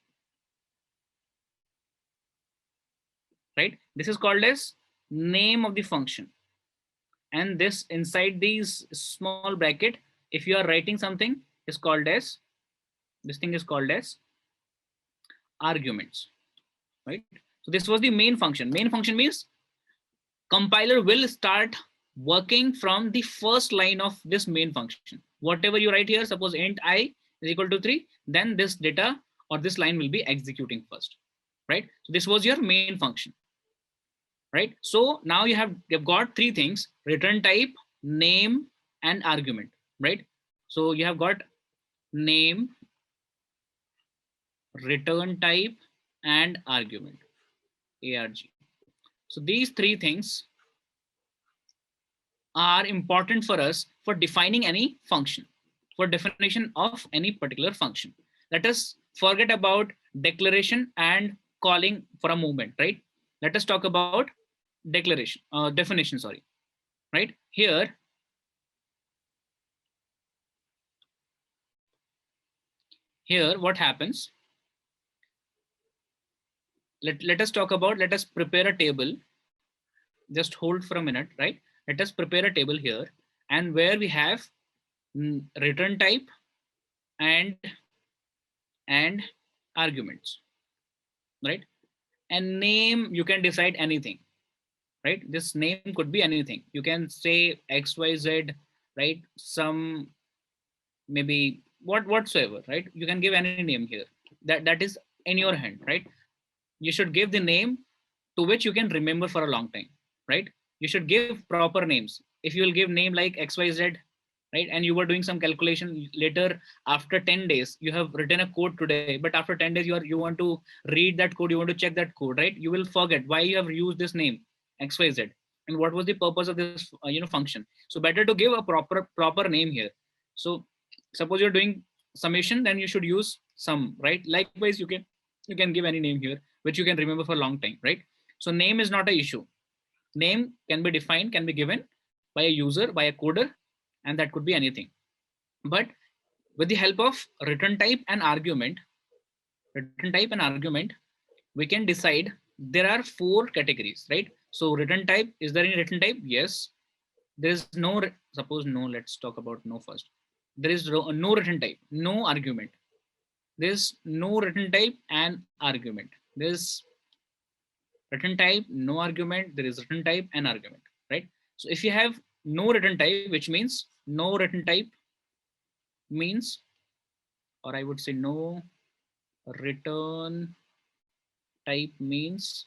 Right? This is called as name of the function. And this inside these small bracket, if you are writing something, is called as, this thing is called as arguments, right? So this was the main function. Main function means compiler will start working from the first line of this main function. Whatever you write here, suppose int I is equal to 3, then this data or this line will be executing first, right? So this was your main function, right? So now you've got three things: return type, name, and argument, right? So you have got name, return type, and argument, arg. So these three things are important for us for defining any function, for definition of any particular function. Let us forget about declaration and calling for a moment, right? Let us talk about declaration, definition, sorry, right? Here what happens, let us talk about, let us prepare a table. Just hold for a minute, right? Let us prepare a table here, and where we have return type and arguments, right? And name, you can decide anything, right? This name could be anything. You can say XYZ, right? Some maybe whatsoever, right? You can give any name here. That is in your hand, right? You should give the name to which you can remember for a long time, right? You should give proper names. If you will give name like XYZ, right, and you were doing some calculation later, after 10 days you have written a code today, but after 10 days you want to read that code, you want to check that code, right? You will forget why you have used this name XYZ and what was the purpose of this function. So better to give a proper name here. So suppose you're doing summation, then you should use sum, right? Likewise, you can give any name here which you can remember for a long time, right? So name is not an issue. Name can be defined, can be given by a user, by a coder, and that could be anything. But with the help of return type and argument, we can decide there are 4 categories, right? So return type, is there any return type? Yes. There is no, suppose no, let's talk about no first. There is no return type, no argument. There's no return type and argument. There's return type, no argument, there is return type and argument, right? So if you have no return type, which means no return type means, or I would say no return type means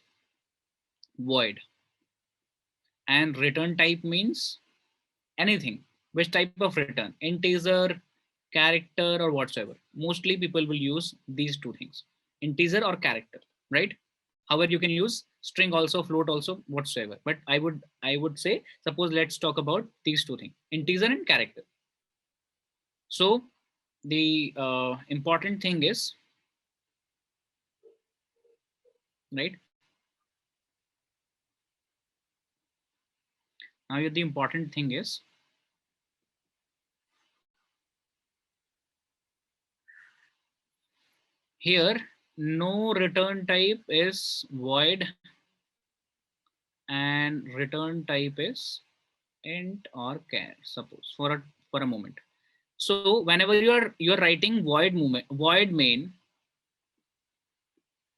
void, and return type means anything. Which type of return? Integer, character, or whatsoever. Mostly people will use these two things, integer or character, right? However, you can use string also, float also, whatsoever. But I would say, suppose let's talk about these two things, integer and character. So the important thing is, right? Now the important thing is, here no return type is void and return type is int or char, suppose for a moment. So whenever you're writing void main,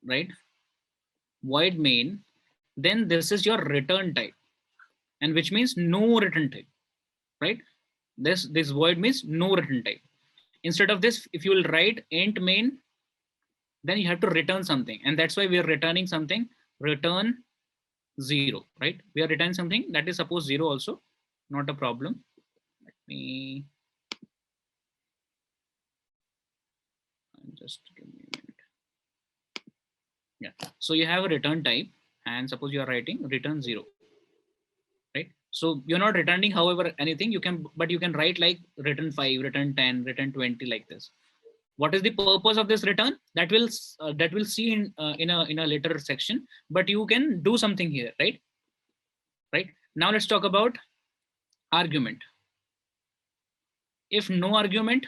right? Void main, then this is your return type, and which means no return type, right? This void means no return type. Instead of this, if you will write int main, then you have to return something, and that's why we are returning something, return 0, right? We are returning something that is suppose 0 also, not a problem. Let me just give me a minute. Yeah, so you have a return type, and suppose you are writing return 0, right? So you're not returning however anything, you can, but you can write like return 5, return 10, return 20, like this. What is the purpose of this return? That will see in a later section, but you can do something here, right? Now let's talk about argument. If no argument,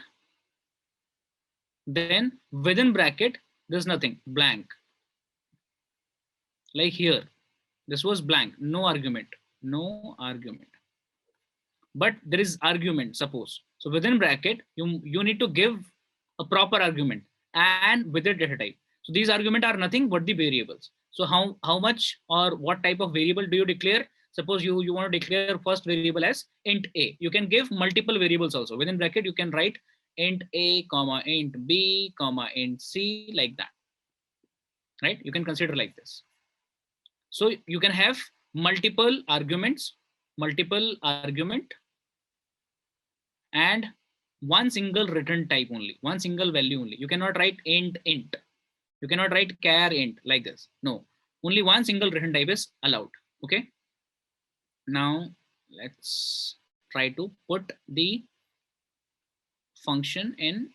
then within bracket there's nothing, blank. Like here, this was blank, no argument, but there is argument, suppose. So within bracket, you need to give a proper argument and with the data type. So these arguments are nothing but the variables. So how much or what type of variable do you declare? Suppose you want to declare first variable as int a. You can give multiple variables also. Within bracket, you can write int a, comma, int b, comma, int c, like that. Right? You can consider like this. So you can have multiple arguments, and one single return type only, one single value only. You cannot write int. You cannot write char int like this. No, only one single return type is allowed. Okay. Now let's try to put the function in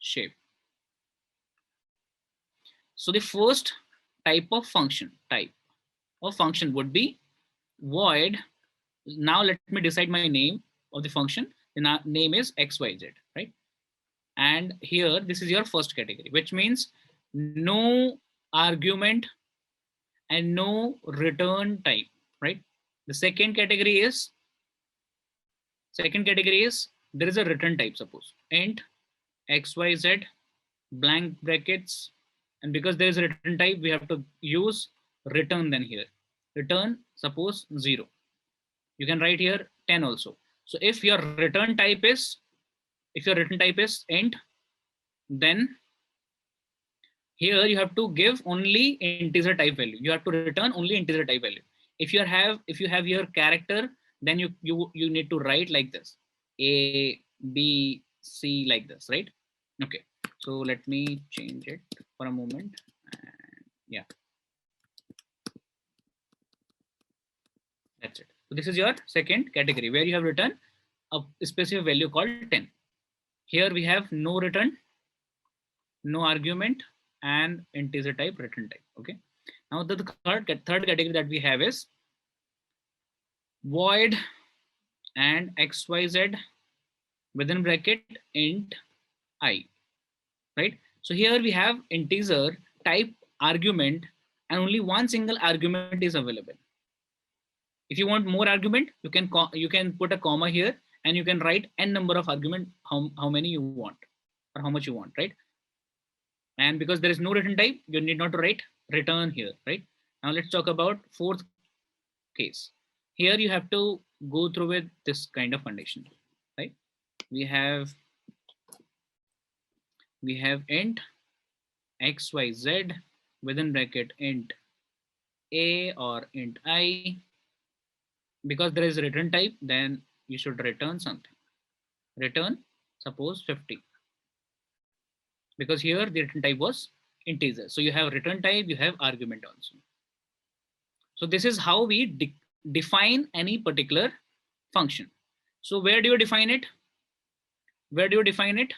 shape. So the first type of function would be void. Now let me decide my name of the function. The name is xyz, right? And here this is your first category, which means no argument and no return type, right? The second category is there is a return type. Suppose int xyz blank brackets, and because there is a return type, we have to use return. Then here return, suppose 0. You can write here 10 also. So if your return type is int, then here you have to give only integer type value. You have to return only integer type value. If you have your character, then you need to write like this, a, b, c, like this, right? Okay, so let me change it for a moment. And yeah, that's it. So this is your second category where you have written a specific value called 10. Here we have no return, no argument, and integer type return type. Okay. Now the third category that we have is void and xyz within bracket int I, right? So here we have integer type argument, and only one single argument is available. If you want more argument, you can put a comma here, and you can write n number of argument, how many you want or how much you want, right? And because there is no return type, you need not to write return here, right? Now let's talk about fourth case. Here you have to go through with this kind of condition, right? We have int xyz within bracket int a or int I. Because there is a return type, then you should return something. Return, suppose 50. Because here the return type was integer. So you have return type, you have argument also. So this is how we define any particular function. So where do you define it? Where do you define it?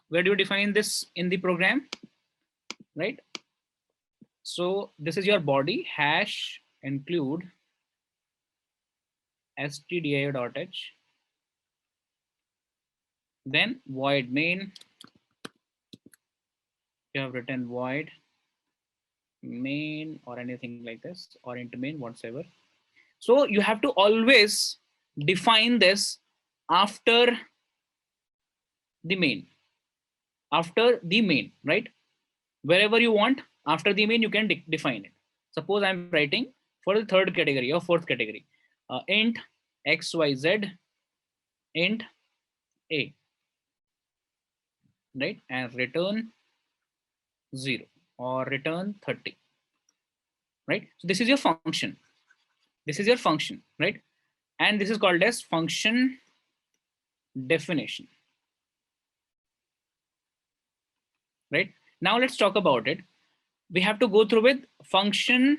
Where do you define this in the program, right? So this is your body, hash include stdio.h, then void main. You have written void main or anything like this, or into main, whatsoever. So you have to always define this after the main, right? Wherever you want, after the main, you can define it. Suppose I'm writing for the third category or fourth category, int xyz int a, right? And return 0 or return 30, right? So this is your function. This is your function, right? And this is called as function definition, right? Now let's talk about it. We have to go through with function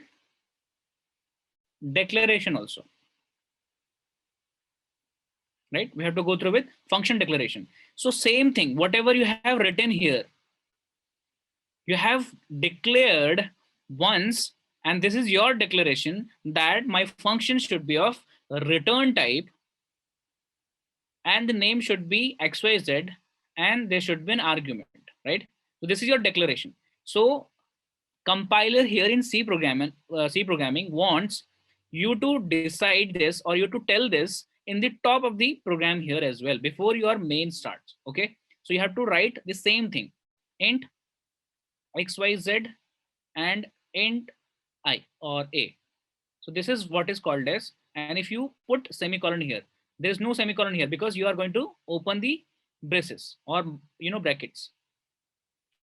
declaration also, right? We have to go through with function declaration. So same thing, whatever you have written here, you have declared once, and this is your declaration that my function should be of return type, and the name should be xyz, and there should be an argument, right? So this is your declaration. So compiler here in C programming wants you to decide this, or you to tell this in the top of the program here as well, before your main starts. Okay, so you have to write the same thing, int X, Y, Z, and int I or A. So this is what is called as, and if you put semicolon here, there is no semicolon here because you are going to open the braces or brackets,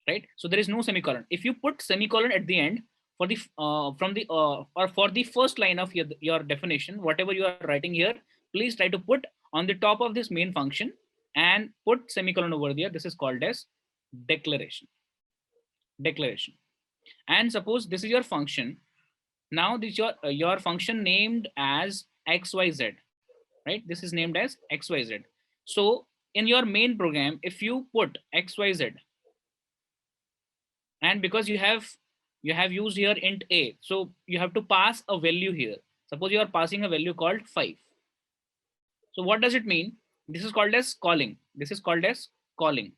right? So there is no semicolon. If you put semicolon at the end for the from the or for the first line of your definition, whatever you are writing here, please try to put on the top of this main function and put semicolon over there. This is called as declaration. Declaration. And suppose this is your function. Now this your function named as XYZ, right? This is named as XYZ. So in your main program, if you put XYZ, and because you have used here int A, so you have to pass a value here. Suppose you are passing a value called 5. So what does it mean? This is called as calling. This is called as calling.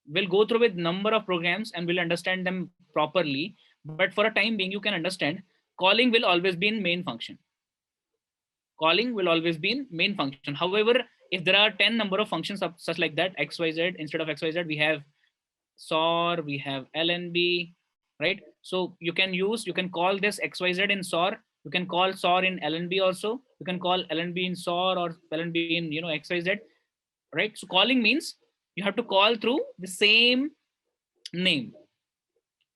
We'll go through with number of programs and we'll understand them properly. But for a time being, you can understand calling will always be in main function. Calling will always be in main function. However, if there are 10 number of functions of such like that, XYZ, instead of XYZ, we have SOR, we have LNB, right? So you can call this XYZ in SOR. You can call SOR in LNB also. You can call LNB in SOR or LNB in XYZ, right? So calling means you have to call through the same name.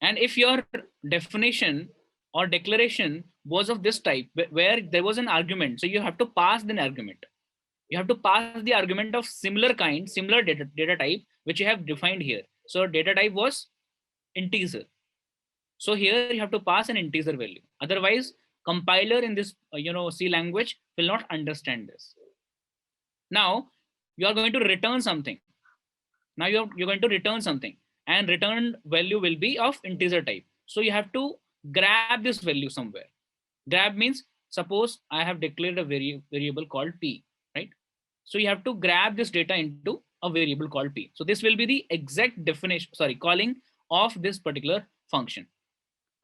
And if your definition or declaration was of this type where there was an argument, so you have to pass an argument. You have to pass the argument of similar kind, similar data type, which you have defined here. So data type was integer. So here you have to pass an integer value. Otherwise, compiler in this C language will not understand this. Now you are going to return something. Now you're going to return something, and returned value will be of integer type. So you have to grab this value somewhere. Grab means suppose I have declared a variable called P, right? So you have to grab this data into a variable called P. So this will be the exact definition, calling of this particular function.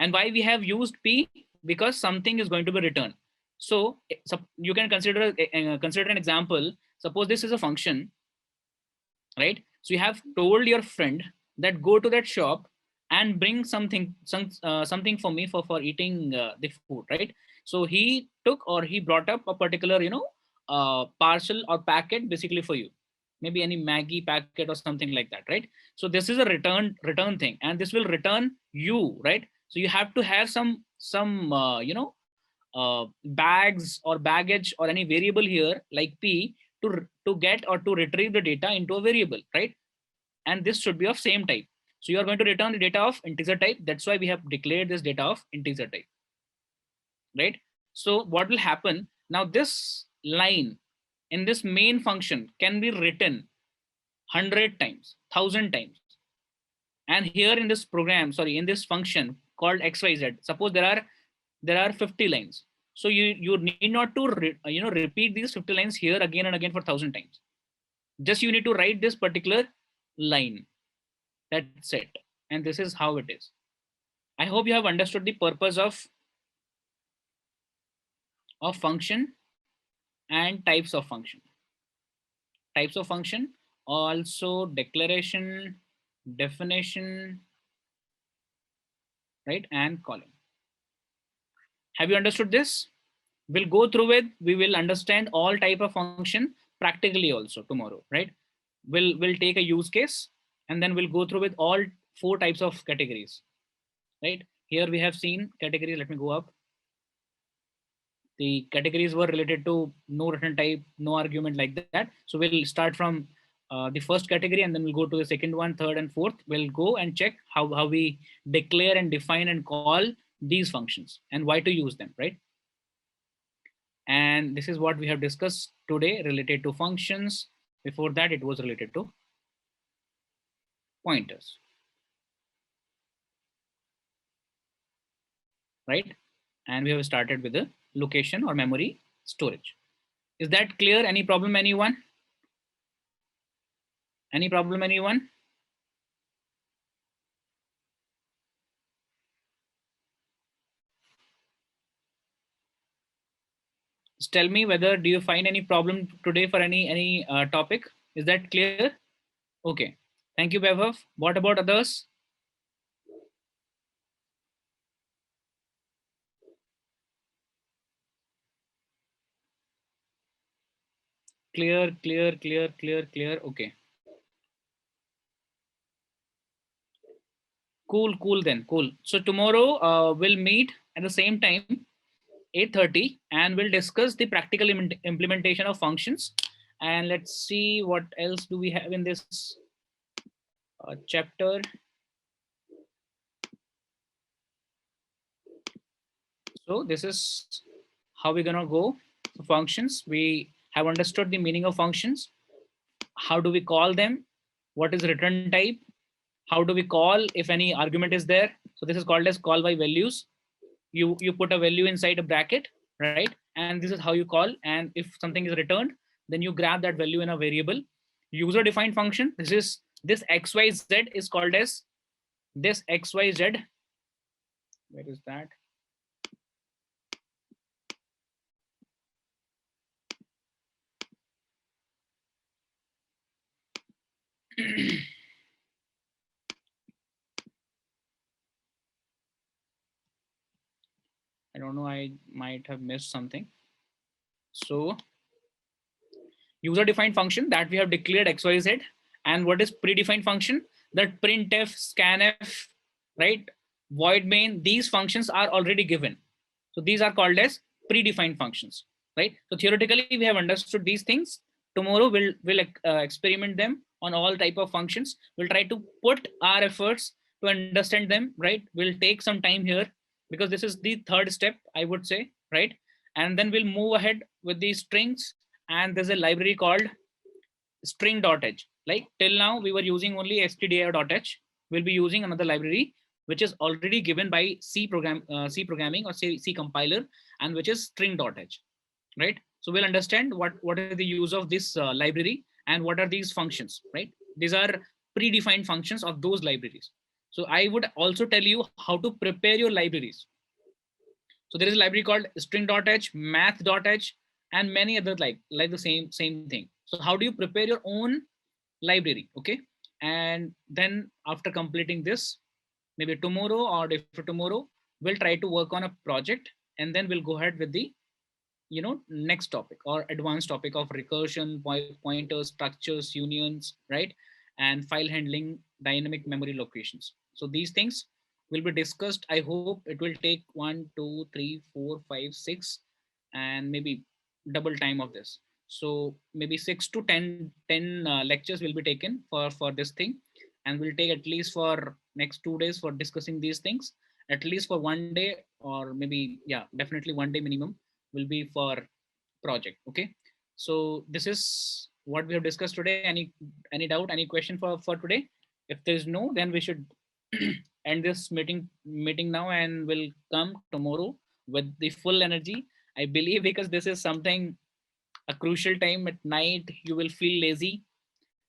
And why we have used P? Because something is going to be returned. So you can consider an example. Suppose this is a function, right? So you have told your friend that go to that shop and bring something for me for eating the food, right? So he took or he brought up a particular parcel or packet basically for you, maybe any Maggie packet or something like that, right? So this is a return thing, and this will return you, right? So you have to have some bags or baggage or any variable here like P to get or to retrieve the data into a variable, right? And this should be of same type. So you are going to return the data of integer type. That's why we have declared this data of integer type, right? So what will happen now? This line in this main function can be written 100 times, 1000 times. And here in this program, in this function called XYZ, suppose there are 50 lines. So you need not to repeat these 50 lines here again and again for 1000 times. Just you need to write this particular line. That's it. And this is how it is. I hope you have understood the purpose of function and types of function. Types of function, also declaration, definition, right, and calling. Have you understood this? We'll go through it. We will understand all type of function practically also tomorrow, right? We'll take a use case and then we'll go through with all 4 types of categories, right? Here we have seen categories. Let me go up. The categories were related to no return type, no argument, like that. So we'll start from the first category and then we'll go to the second one, third and fourth. We'll go and check how we declare and define and call these functions and why to use them, right? And this is what we have discussed today related to functions. Before that, it was related to pointers, right? And we have started with the location or memory storage. Is that clear? Any problem, anyone? Any problem, anyone? Just tell me whether do you find any problem today for any topic? Is that clear? Okay. Thank you, Vaibhav. What about others? Clear, clear, clear, clear, clear. Okay. Cool, cool then. Cool. So tomorrow we'll meet at the same time, 8:30, and we'll discuss the practical implementation of functions. And let's see what else do we have in this chapter. So this is how we're gonna go. So functions, we have understood the meaning of functions. How do we call them? What is return type? How do we call if any argument is there? So this is called as call by values. You put a value inside a bracket, right? And this is how you call. And if something is returned, then you grab that value in a variable. User defined function. This xyz is called as this xyz. Where is that? I don't know, I might have missed something. So user defined function that we have declared xyz. And what is predefined function? That printf, scanf, right, void main, these functions are already given. So these are called as predefined functions, right? So theoretically we have understood these things. Tomorrow we'll experiment them on all type of functions. We'll try to put our efforts to understand them, right? We'll take some time here because this is the third step, I would say, right? And then we'll move ahead with these strings. And there's a library called string.h. Like till now we were using only stdio.h. We'll be using another library which is already given by C programming or C compiler, and which is string.h, right? So we'll understand what is the use of this library and what are these functions, right? These are predefined functions of those libraries. So I would also tell you how to prepare your libraries. So there is a library called string.h, math.h, and many other like the same thing. So how do you prepare your own library? Okay. And then after completing this, maybe tomorrow or day after tomorrow, we'll try to work on a project, and then we'll go ahead with the next topic or advanced topic of recursion, pointers, structures, unions, right? And file handling, dynamic memory locations. So these things will be discussed. I hope it will take 1 2 3 4 5 6 and maybe double time of this. So maybe 6 to 10 lectures will be taken for this thing, and we'll take at least for next 2 days for discussing these things, at least for one day, or maybe yeah, definitely one day minimum will be for project. Okay. So this is what we have discussed today. Any doubt, any question for today? If there's no, then we should end this meeting now, and we'll come tomorrow with the full energy, I believe, because this is something a crucial time at night. You will feel lazy.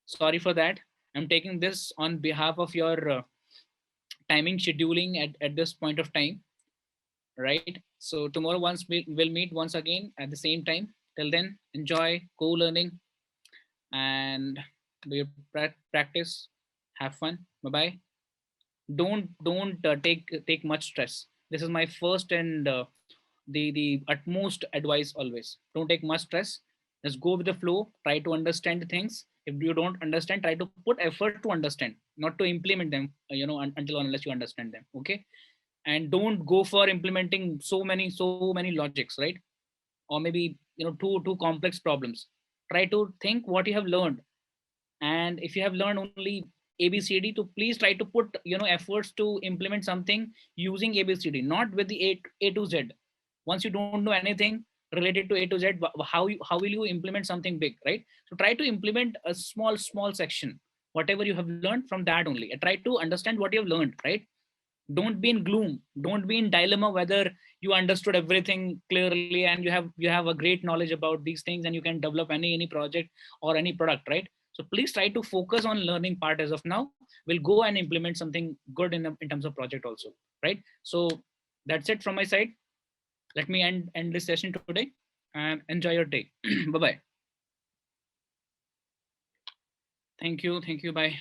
Sorry for that. I'm taking this on behalf of your timing scheduling at this point of time, right? So tomorrow once we'll meet once again at the same time. Till then, enjoy co-learning and do your practice. Have fun. Bye bye. Don't take much stress. This is my first and the utmost advice always. Don't take much stress. Just go with the flow. Try to understand things. If you don't understand, try to put effort to understand, not to implement them. Until unless you understand them. Okay. And don't go for implementing so many logics, right? Or maybe too complex problems. Try to think what you have learned, and if you have learned only abcd, to please try to put efforts to implement something using abcd, not with the a to z. Once you don't know anything related to a to z, how will you implement something big, right? So try to implement a small section, whatever you have learned from that only, and try to understand what you have learned, right? Don't be in gloom, don't be in dilemma whether you understood everything clearly and you have a great knowledge about these things and you can develop any project or any product, right? So please try to focus on learning part as of now. We'll go and implement something good in terms of project also, right? So that's it from my side. Let me end this session today, and enjoy your day. Bye bye. Thank you, bye.